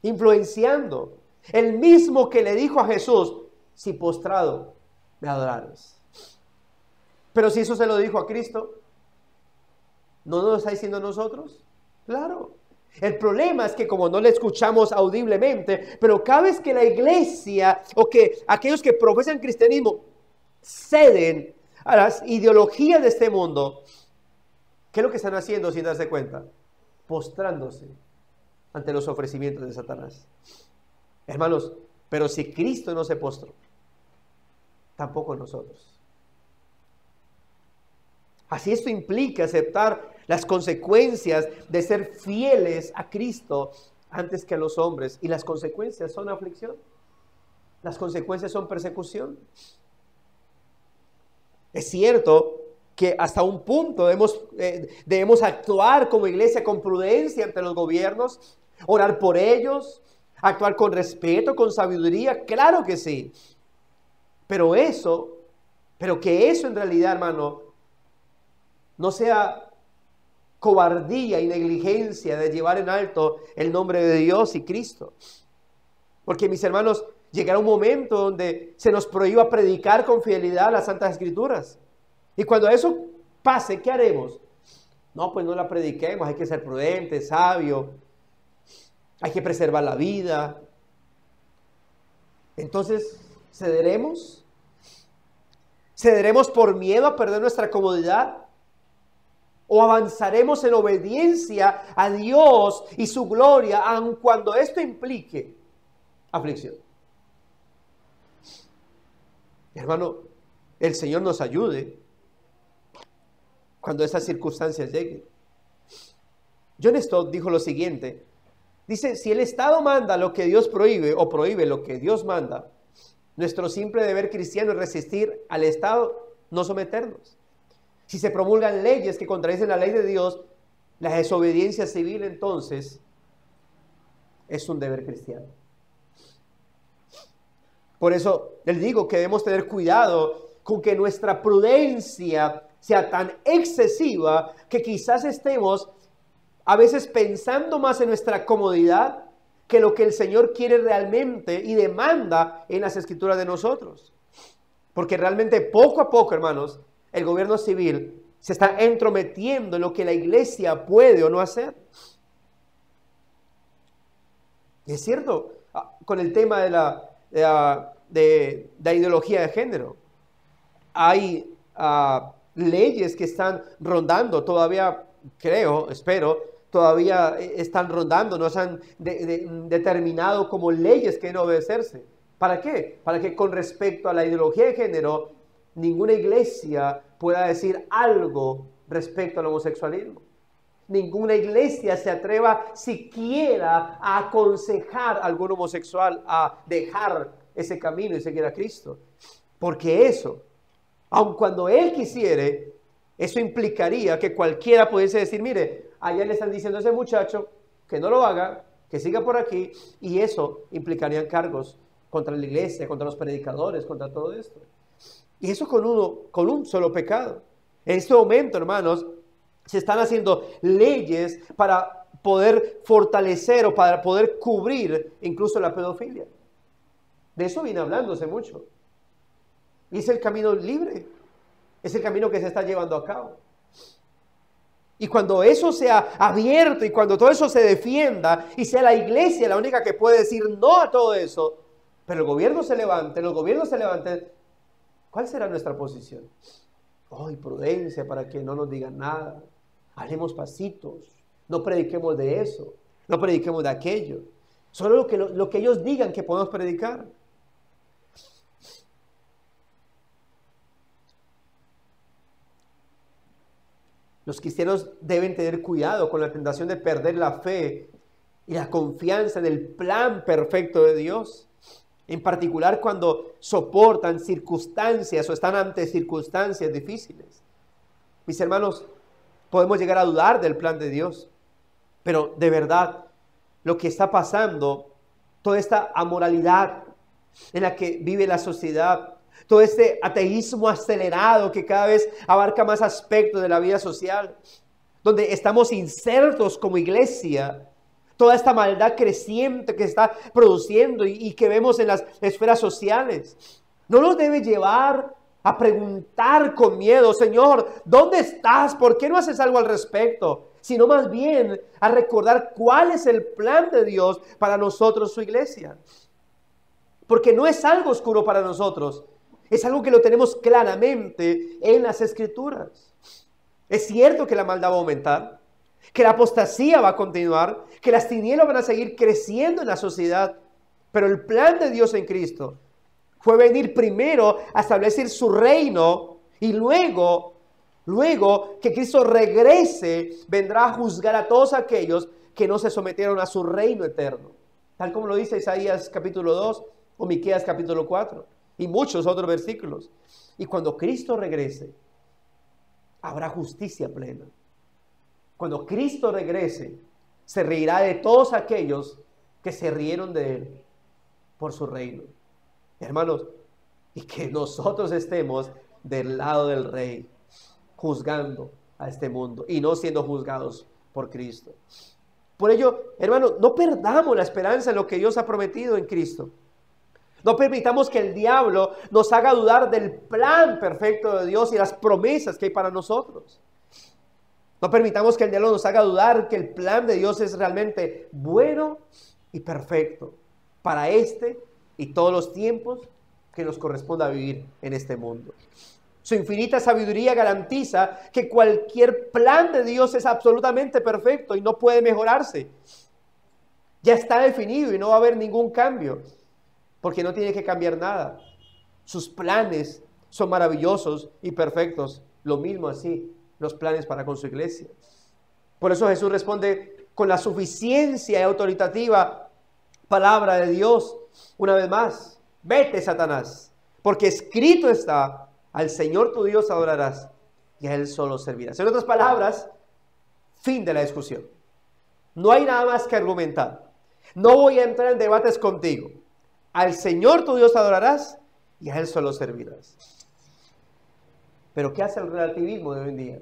influenciando. El mismo que le dijo a Jesús, si postrado me adorares. Pero si eso se lo dijo a Cristo, ¿no nos lo está diciendo a nosotros? Claro. El problema es que como no le escuchamos audiblemente, pero cada vez que la iglesia o que aquellos que profesan cristianismo ceden a las ideologías de este mundo, ¿qué es lo que están haciendo sin darse cuenta? Postrándose ante los ofrecimientos de Satanás. Hermanos, pero si Cristo no se postró, tampoco nosotros. Así esto implica aceptar las consecuencias de ser fieles a Cristo antes que a los hombres. Y las consecuencias son aflicción. Las consecuencias son persecución. Es cierto que hasta un punto debemos actuar como iglesia con prudencia ante los gobiernos, orar por ellos, actuar con respeto, con sabiduría. Claro que sí. Pero que eso en realidad, hermano, no sea cobardía y negligencia de llevar en alto el nombre de Dios y Cristo. Porque, mis hermanos, llegará un momento donde se nos prohíba predicar con fidelidad las Santas Escrituras. Y cuando eso pase, ¿qué haremos? No, pues no la prediquemos, hay que ser prudente, sabio, hay que preservar la vida. Entonces, ¿cederemos? ¿Cederemos por miedo a perder nuestra comodidad? ¿O avanzaremos en obediencia a Dios y su gloria, aun cuando esto implique aflicción? Hermano, el Señor nos ayude cuando esas circunstancias lleguen. John Stott dijo lo siguiente. Dice, si el Estado manda lo que Dios prohíbe o prohíbe lo que Dios manda, nuestro simple deber cristiano es resistir al Estado, no someternos. Si se promulgan leyes que contradicen la ley de Dios, la desobediencia civil entonces es un deber cristiano. Por eso les digo que debemos tener cuidado con que nuestra prudencia sea tan excesiva que quizás estemos a veces pensando más en nuestra comodidad que lo que el Señor quiere realmente y demanda en las Escrituras de nosotros. Porque realmente poco a poco, hermanos, el gobierno civil se está entrometiendo en lo que la iglesia puede o no hacer. Y es cierto, con el tema de la ideología de género, hay leyes que están rondando, todavía creo, espero, todavía están rondando, no se han determinado como leyes que deben obedecerse. ¿Para qué? Para que con respecto a la ideología de género, ninguna iglesia pueda decir algo respecto al homosexualismo. Ninguna iglesia se atreva siquiera a aconsejar a algún homosexual a dejar ese camino y seguir a Cristo. Porque eso, aun cuando él quisiere, eso implicaría que cualquiera pudiese decir, mire, allá le están diciendo a ese muchacho que no lo haga, que siga por aquí, y eso implicaría cargos contra la iglesia, contra los predicadores, contra todo esto. Y eso con un solo pecado. En este momento, hermanos, se están haciendo leyes para poder fortalecer o para poder cubrir incluso la pedofilia. De eso viene hablándose mucho. Y es el camino libre. Es el camino que se está llevando a cabo. Y cuando eso sea abierto y cuando todo eso se defienda y sea la iglesia la única que puede decir no a todo eso, pero el gobierno se levante, los gobiernos se levanten, ¿cuál será nuestra posición? Prudencia para que no nos digan nada. Hablemos pasitos. No prediquemos de eso. No prediquemos de aquello. Solo lo que ellos digan que podemos predicar. Los cristianos deben tener cuidado con la tentación de perder la fe y la confianza en el plan perfecto de Dios. En particular cuando soportan circunstancias o están ante circunstancias difíciles. Mis hermanos, podemos llegar a dudar del plan de Dios. Pero de verdad, lo que está pasando, toda esta amoralidad en la que vive la sociedad, todo este ateísmo acelerado que cada vez abarca más aspectos de la vida social, donde estamos insertos como iglesia, Toda esta maldad creciente que está produciendo y que vemos en las esferas sociales, no nos debe llevar a preguntar con miedo, Señor, ¿dónde estás? ¿Por qué no haces algo al respecto? Sino más bien a recordar cuál es el plan de Dios para nosotros, su iglesia. Porque no es algo oscuro para nosotros, es algo que lo tenemos claramente en las Escrituras. Es cierto que la maldad va a aumentar, que la apostasía va a continuar, que las tinieblas van a seguir creciendo en la sociedad, pero el plan de Dios en Cristo fue venir primero a establecer su reino y luego que Cristo regrese, vendrá a juzgar a todos aquellos que no se sometieron a su reino eterno. Tal como lo dice Isaías capítulo 2 o Miqueas capítulo 4 y muchos otros versículos. Y cuando Cristo regrese, habrá justicia plena. Cuando Cristo regrese, se reirá de todos aquellos que se rieron de Él por su reino. Hermanos, y que nosotros estemos del lado del Rey, juzgando a este mundo y no siendo juzgados por Cristo. Por ello, hermanos, no perdamos la esperanza en lo que Dios ha prometido en Cristo. No permitamos que el diablo nos haga dudar del plan perfecto de Dios y las promesas que hay para nosotros. No permitamos que el diablo nos haga dudar que el plan de Dios es realmente bueno y perfecto para este y todos los tiempos que nos corresponda vivir en este mundo. Su infinita sabiduría garantiza que cualquier plan de Dios es absolutamente perfecto y no puede mejorarse. Ya está definido y no va a haber ningún cambio, porque no tiene que cambiar nada. Sus planes son maravillosos y perfectos. Lo mismo así, los planes para con su iglesia. Por eso Jesús responde con la suficiencia y autoritativa palabra de Dios. Una vez más, vete, Satanás, porque escrito está: al Señor tu Dios adorarás y a Él solo servirás. En otras palabras, fin de la discusión. No hay nada más que argumentar. No voy a entrar en debates contigo. Al Señor tu Dios adorarás y a Él solo servirás. Pero ¿qué hace el relativismo de hoy en día?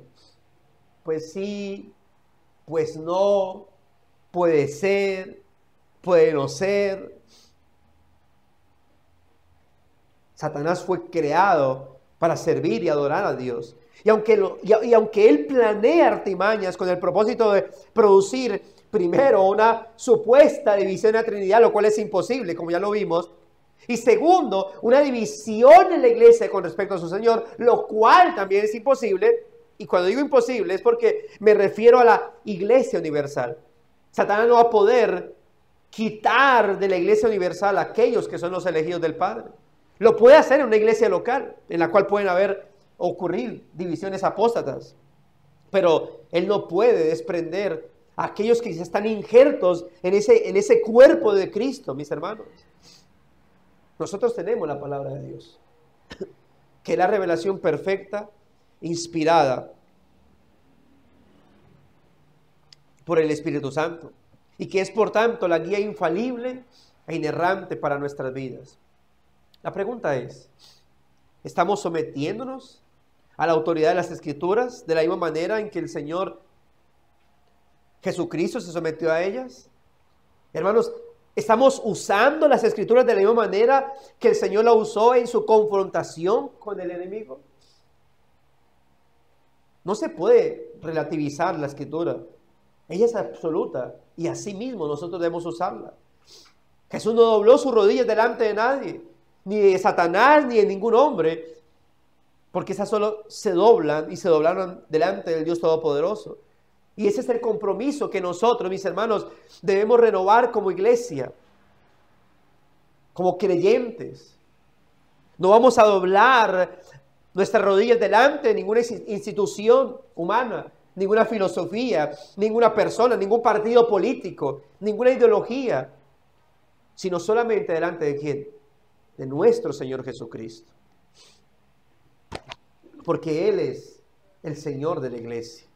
Pues sí, pues no, puede ser, puede no ser. Satanás fue creado para servir y adorar a Dios. Y aunque él planea artimañas con el propósito de producir primero una supuesta división de la Trinidad, lo cual es imposible, como ya lo vimos, y segundo, una división en la iglesia con respecto a su Señor, lo cual también es imposible. Y cuando digo imposible es porque me refiero a la iglesia universal. Satanás no va a poder quitar de la iglesia universal a aquellos que son los elegidos del Padre. Lo puede hacer en una iglesia local, en la cual pueden ocurrir divisiones apóstatas. Pero él no puede desprender a aquellos que están injertos en ese cuerpo de Cristo, mis hermanos. Nosotros tenemos la palabra de Dios, que es la revelación perfecta, inspirada por el Espíritu Santo, y que es por tanto la guía infalible e inerrante para nuestras vidas. La pregunta es, ¿estamos sometiéndonos a la autoridad de las Escrituras de la misma manera en que el Señor Jesucristo se sometió a ellas? Hermanos, ¿estamos usando las Escrituras de la misma manera que el Señor la usó en su confrontación con el enemigo? No se puede relativizar la Escritura. Ella es absoluta y así mismo nosotros debemos usarla. Jesús no dobló sus rodillas delante de nadie, ni de Satanás, ni de ningún hombre, porque esas solo se doblan y se doblaron delante del Dios Todopoderoso. Y ese es el compromiso que nosotros, mis hermanos, debemos renovar como iglesia, como creyentes. No vamos a doblar nuestras rodillas delante de ninguna institución humana, ninguna filosofía, ninguna persona, ningún partido político, ninguna ideología, sino solamente delante de ¿quién? De nuestro Señor Jesucristo. Porque Él es el Señor de la iglesia.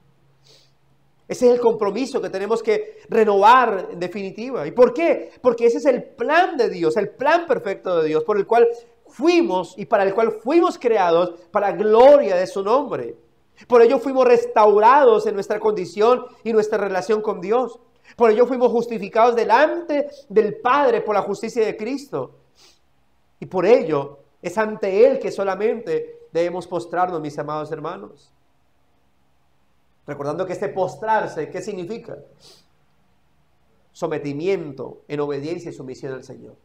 Ese es el compromiso que tenemos que renovar en definitiva. ¿Y por qué? Porque ese es el plan de Dios, el plan perfecto de Dios, por el cual fuimos y para el cual fuimos creados para gloria de su nombre. Por ello fuimos restaurados en nuestra condición y nuestra relación con Dios. Por ello fuimos justificados delante del Padre por la justicia de Cristo. Y por ello es ante Él que solamente debemos postrarnos, mis amados hermanos. Recordando que este postrarse, ¿qué significa? Sometimiento en obediencia y sumisión al Señor.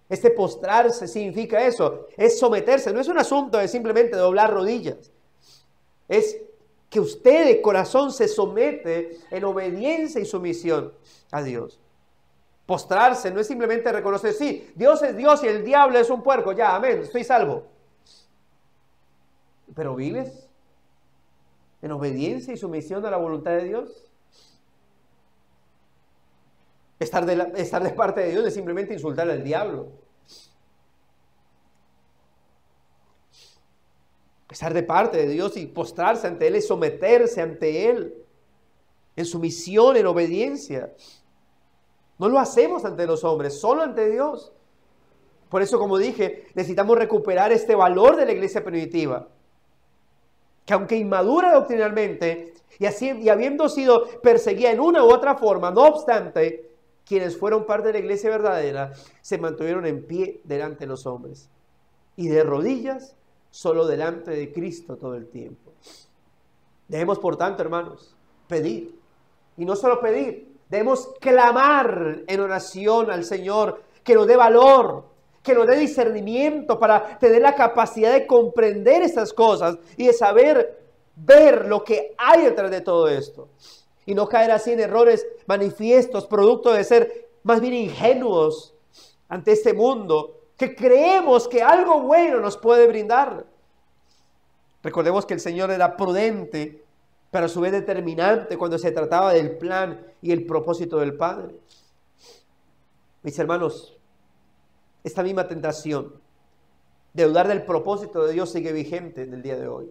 Este postrarse significa eso, es someterse. No es un asunto de simplemente doblar rodillas. Es que usted de corazón se somete en obediencia y sumisión a Dios. Postrarse no es simplemente reconocer, sí, Dios es Dios y el diablo es un puerco, ya, amén, estoy salvo. Pero ¿vives en obediencia y sumisión a la voluntad de Dios? Estar de parte de Dios es simplemente insultar al diablo. Estar de parte de Dios y postrarse ante Él es someterse ante Él en sumisión, en obediencia. No lo hacemos ante los hombres, solo ante Dios. Por eso, como dije, necesitamos recuperar este valor de la iglesia primitiva, que aunque inmadura doctrinalmente y habiendo sido perseguida en una u otra forma, no obstante, quienes fueron parte de la iglesia verdadera se mantuvieron en pie delante de los hombres y de rodillas solo delante de Cristo todo el tiempo. Debemos, por tanto, hermanos, pedir. Y no solo pedir, debemos clamar en oración al Señor que nos dé valor, que nos dé discernimiento para tener la capacidad de comprender estas cosas y de saber ver lo que hay detrás de todo esto. Y no caer así en errores manifiestos, producto de ser más bien ingenuos ante este mundo, que creemos que algo bueno nos puede brindar. Recordemos que el Señor era prudente, pero a su vez determinante cuando se trataba del plan y el propósito del Padre. Mis hermanos, esta misma tentación de dudar del propósito de Dios sigue vigente en el día de hoy.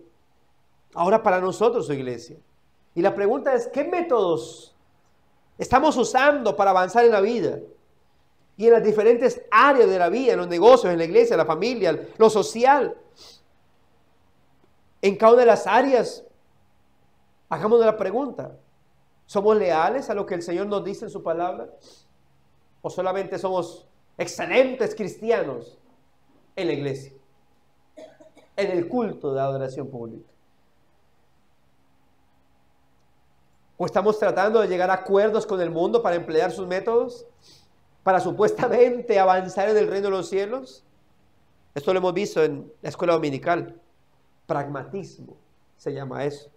Ahora para nosotros, su iglesia. Y la pregunta es, ¿qué métodos estamos usando para avanzar en la vida? Y en las diferentes áreas de la vida, en los negocios, en la iglesia, en la familia, lo social. En cada una de las áreas, hagámonos la pregunta, ¿somos leales a lo que el Señor nos dice en su palabra? ¿O solamente somos excelentes cristianos en la iglesia, en el culto de adoración pública? ¿O estamos tratando de llegar a acuerdos con el mundo para emplear sus métodos, para supuestamente avanzar en el reino de los cielos? Esto lo hemos visto en la escuela dominical. Pragmatismo se llama eso.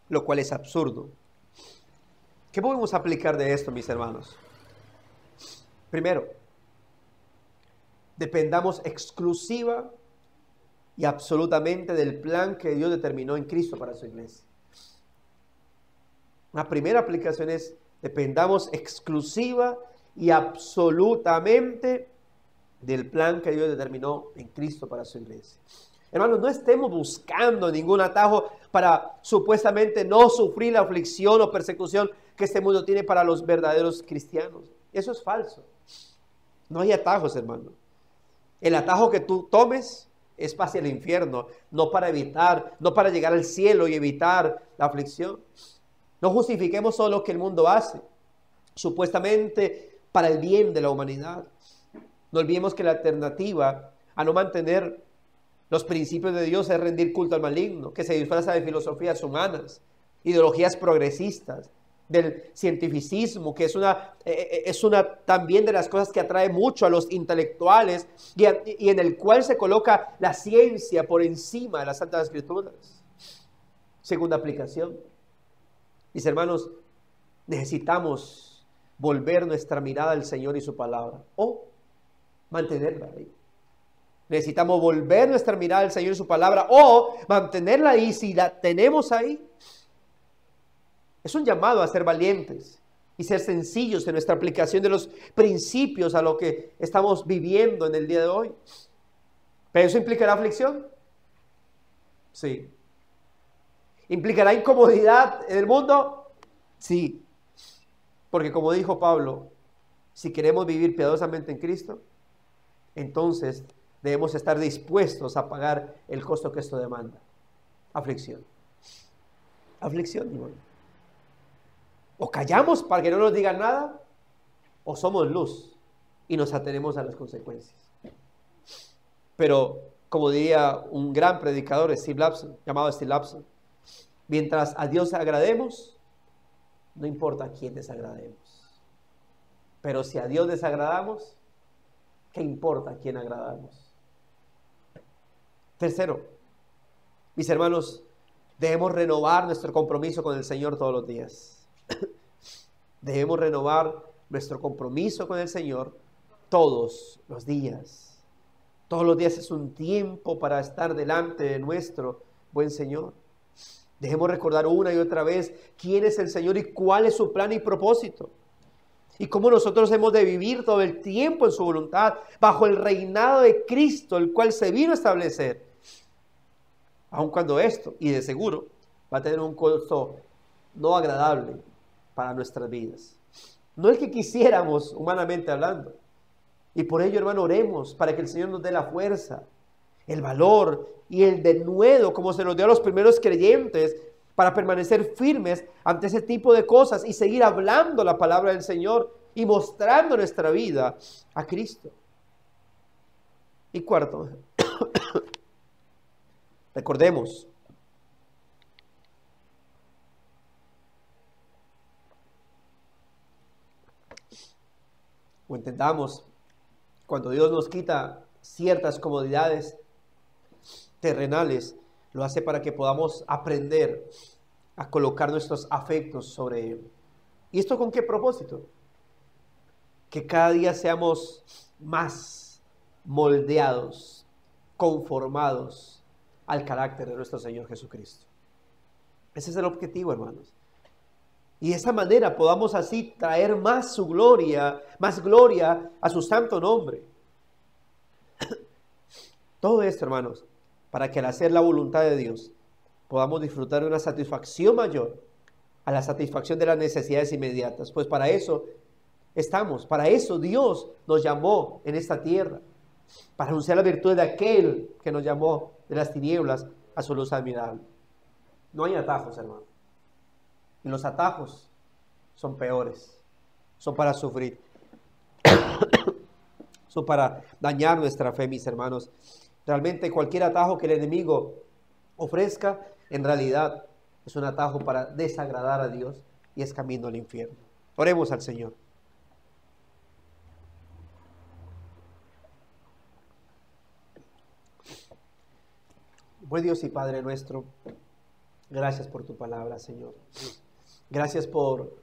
Lo cual es absurdo. ¿Qué podemos aplicar de esto, mis hermanos? Primero, dependamos exclusiva y absolutamente del plan que Dios determinó en Cristo para su iglesia. La primera aplicación es, dependamos exclusiva y absolutamente del plan que Dios determinó en Cristo para su iglesia. Hermanos, no estemos buscando ningún atajo para supuestamente no sufrir la aflicción o persecución que este mundo tiene para los verdaderos cristianos. Eso es falso. No hay atajos, hermano. El atajo que tú tomes es hacia el infierno, no para llegar al cielo y evitar la aflicción. No justifiquemos solo lo que el mundo hace, supuestamente para el bien de la humanidad. No olvidemos que la alternativa a no mantener los principios de Dios es rendir culto al maligno, que se disfraza de filosofías humanas, ideologías progresistas, del cientificismo, que es una también de las cosas que atrae mucho a los intelectuales y en el cual se coloca la ciencia por encima de las Santas Escrituras. Segunda aplicación. Mis hermanos, necesitamos volver nuestra mirada al Señor y su palabra, o mantenerla ahí. Necesitamos volver nuestra mirada al Señor y su palabra, o mantenerla ahí. Si la tenemos ahí, es un llamado a ser valientes y ser sencillos en nuestra aplicación de los principios a lo que estamos viviendo en el día de hoy. ¿Pero eso implicará aflicción? Sí. ¿Implicará incomodidad en el mundo? Sí. Porque como dijo Pablo, si queremos vivir piadosamente en Cristo, entonces debemos estar dispuestos a pagar el costo que esto demanda. Aflicción. Aflicción, hermano. O callamos para que no nos digan nada, o somos luz y nos atenemos a las consecuencias. Pero, como diría un gran predicador, llamado Steve Lapson, mientras a Dios agrademos, no importa a quién desagrademos. Pero si a Dios desagradamos, ¿qué importa a quién agradamos? Tercero, mis hermanos, debemos renovar nuestro compromiso con el Señor todos los días. Debemos renovar nuestro compromiso con el Señor todos los días. Todos los días es un tiempo para estar delante de nuestro buen Señor. Debemos recordar una y otra vez quién es el Señor y cuál es su plan y propósito. Y cómo nosotros hemos de vivir todo el tiempo en su voluntad, bajo el reinado de Cristo, el cual se vino a establecer. Aun cuando esto, y de seguro, va a tener un costo no agradable para nuestras vidas. No el que quisiéramos, humanamente hablando. Y por ello, hermano, oremos para que el Señor nos dé la fuerza, el valor y el denuedo, como se nos dio a los primeros creyentes, para permanecer firmes ante ese tipo de cosas y seguir hablando la palabra del Señor y mostrando nuestra vida a Cristo. Y cuarto, recordemos o entendamos, cuando Dios nos quita ciertas comodidades terrenales, lo hace para que podamos aprender a colocar nuestros afectos sobre Él. ¿Y esto con qué propósito? Que cada día seamos más moldeados, conformados al carácter de nuestro Señor Jesucristo. Ese es el objetivo, hermanos. Y de esa manera podamos así traer más gloria a su santo nombre. Todo esto, hermanos, para que al hacer la voluntad de Dios podamos disfrutar de una satisfacción mayor a la satisfacción de las necesidades inmediatas. Pues para eso estamos, para eso Dios nos llamó en esta tierra, para anunciar la virtud de aquel que nos llamó de las tinieblas a su luz admirable. No hay atajos, hermano. Y los atajos son peores, son para sufrir, son para dañar nuestra fe, mis hermanos. Realmente cualquier atajo que el enemigo ofrezca, en realidad es un atajo para desagradar a Dios y es camino al infierno. Oremos al Señor. Buen Dios y Padre nuestro, gracias por tu palabra, Señor. Gracias por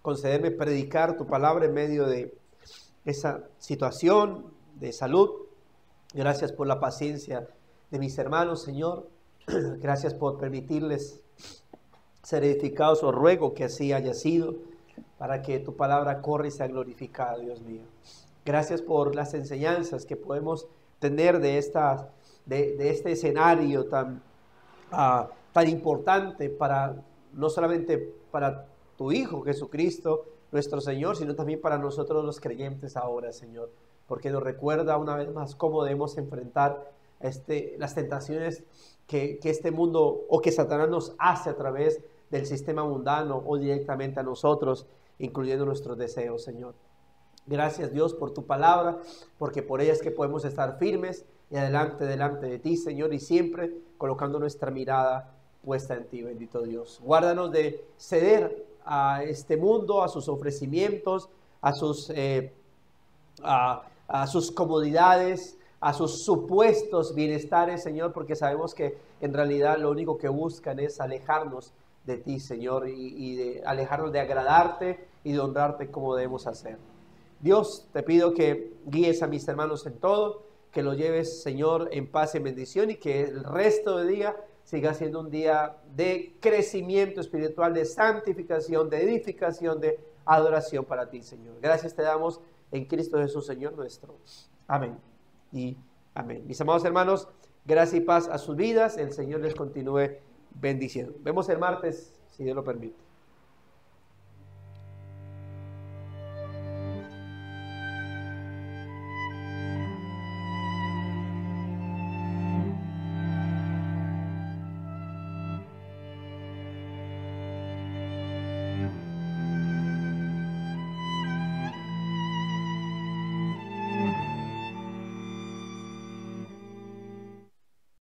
concederme predicar tu palabra en medio de esa situación de salud. Gracias por la paciencia de mis hermanos, Señor. Gracias por permitirles ser edificados. Os ruego que así haya sido, para que tu palabra corra y sea glorificada, Dios mío. Gracias por las enseñanzas que podemos tener de este escenario tan importante para no solamente para tu Hijo Jesucristo, nuestro Señor, sino también para nosotros los creyentes ahora, Señor, porque nos recuerda una vez más cómo debemos enfrentar las tentaciones que este mundo o que Satanás nos hace a través del sistema mundano o directamente a nosotros, incluyendo nuestros deseos, Señor. Gracias, Dios, por tu palabra, porque por ella es que podemos estar firmes y delante de ti, Señor, y siempre colocando nuestra mirada puesta en ti, bendito Dios. Guárdanos de ceder a este mundo, a sus ofrecimientos, a sus comodidades, a sus supuestos bienestares, Señor, porque sabemos que en realidad lo único que buscan es alejarnos de ti, Señor, y de alejarnos de agradarte y de honrarte como debemos hacer. Dios, te pido que guíes a mis hermanos en todo, que lo lleves, Señor, en paz y en bendición, y que el resto del día siga siendo un día de crecimiento espiritual, de santificación, de edificación, de adoración para ti, Señor. Gracias te damos en Cristo Jesús, Señor nuestro. Amén y amén. Mis amados hermanos, gracia y paz a sus vidas. El Señor les continúe bendiciendo. Vemos el martes, si Dios lo permite.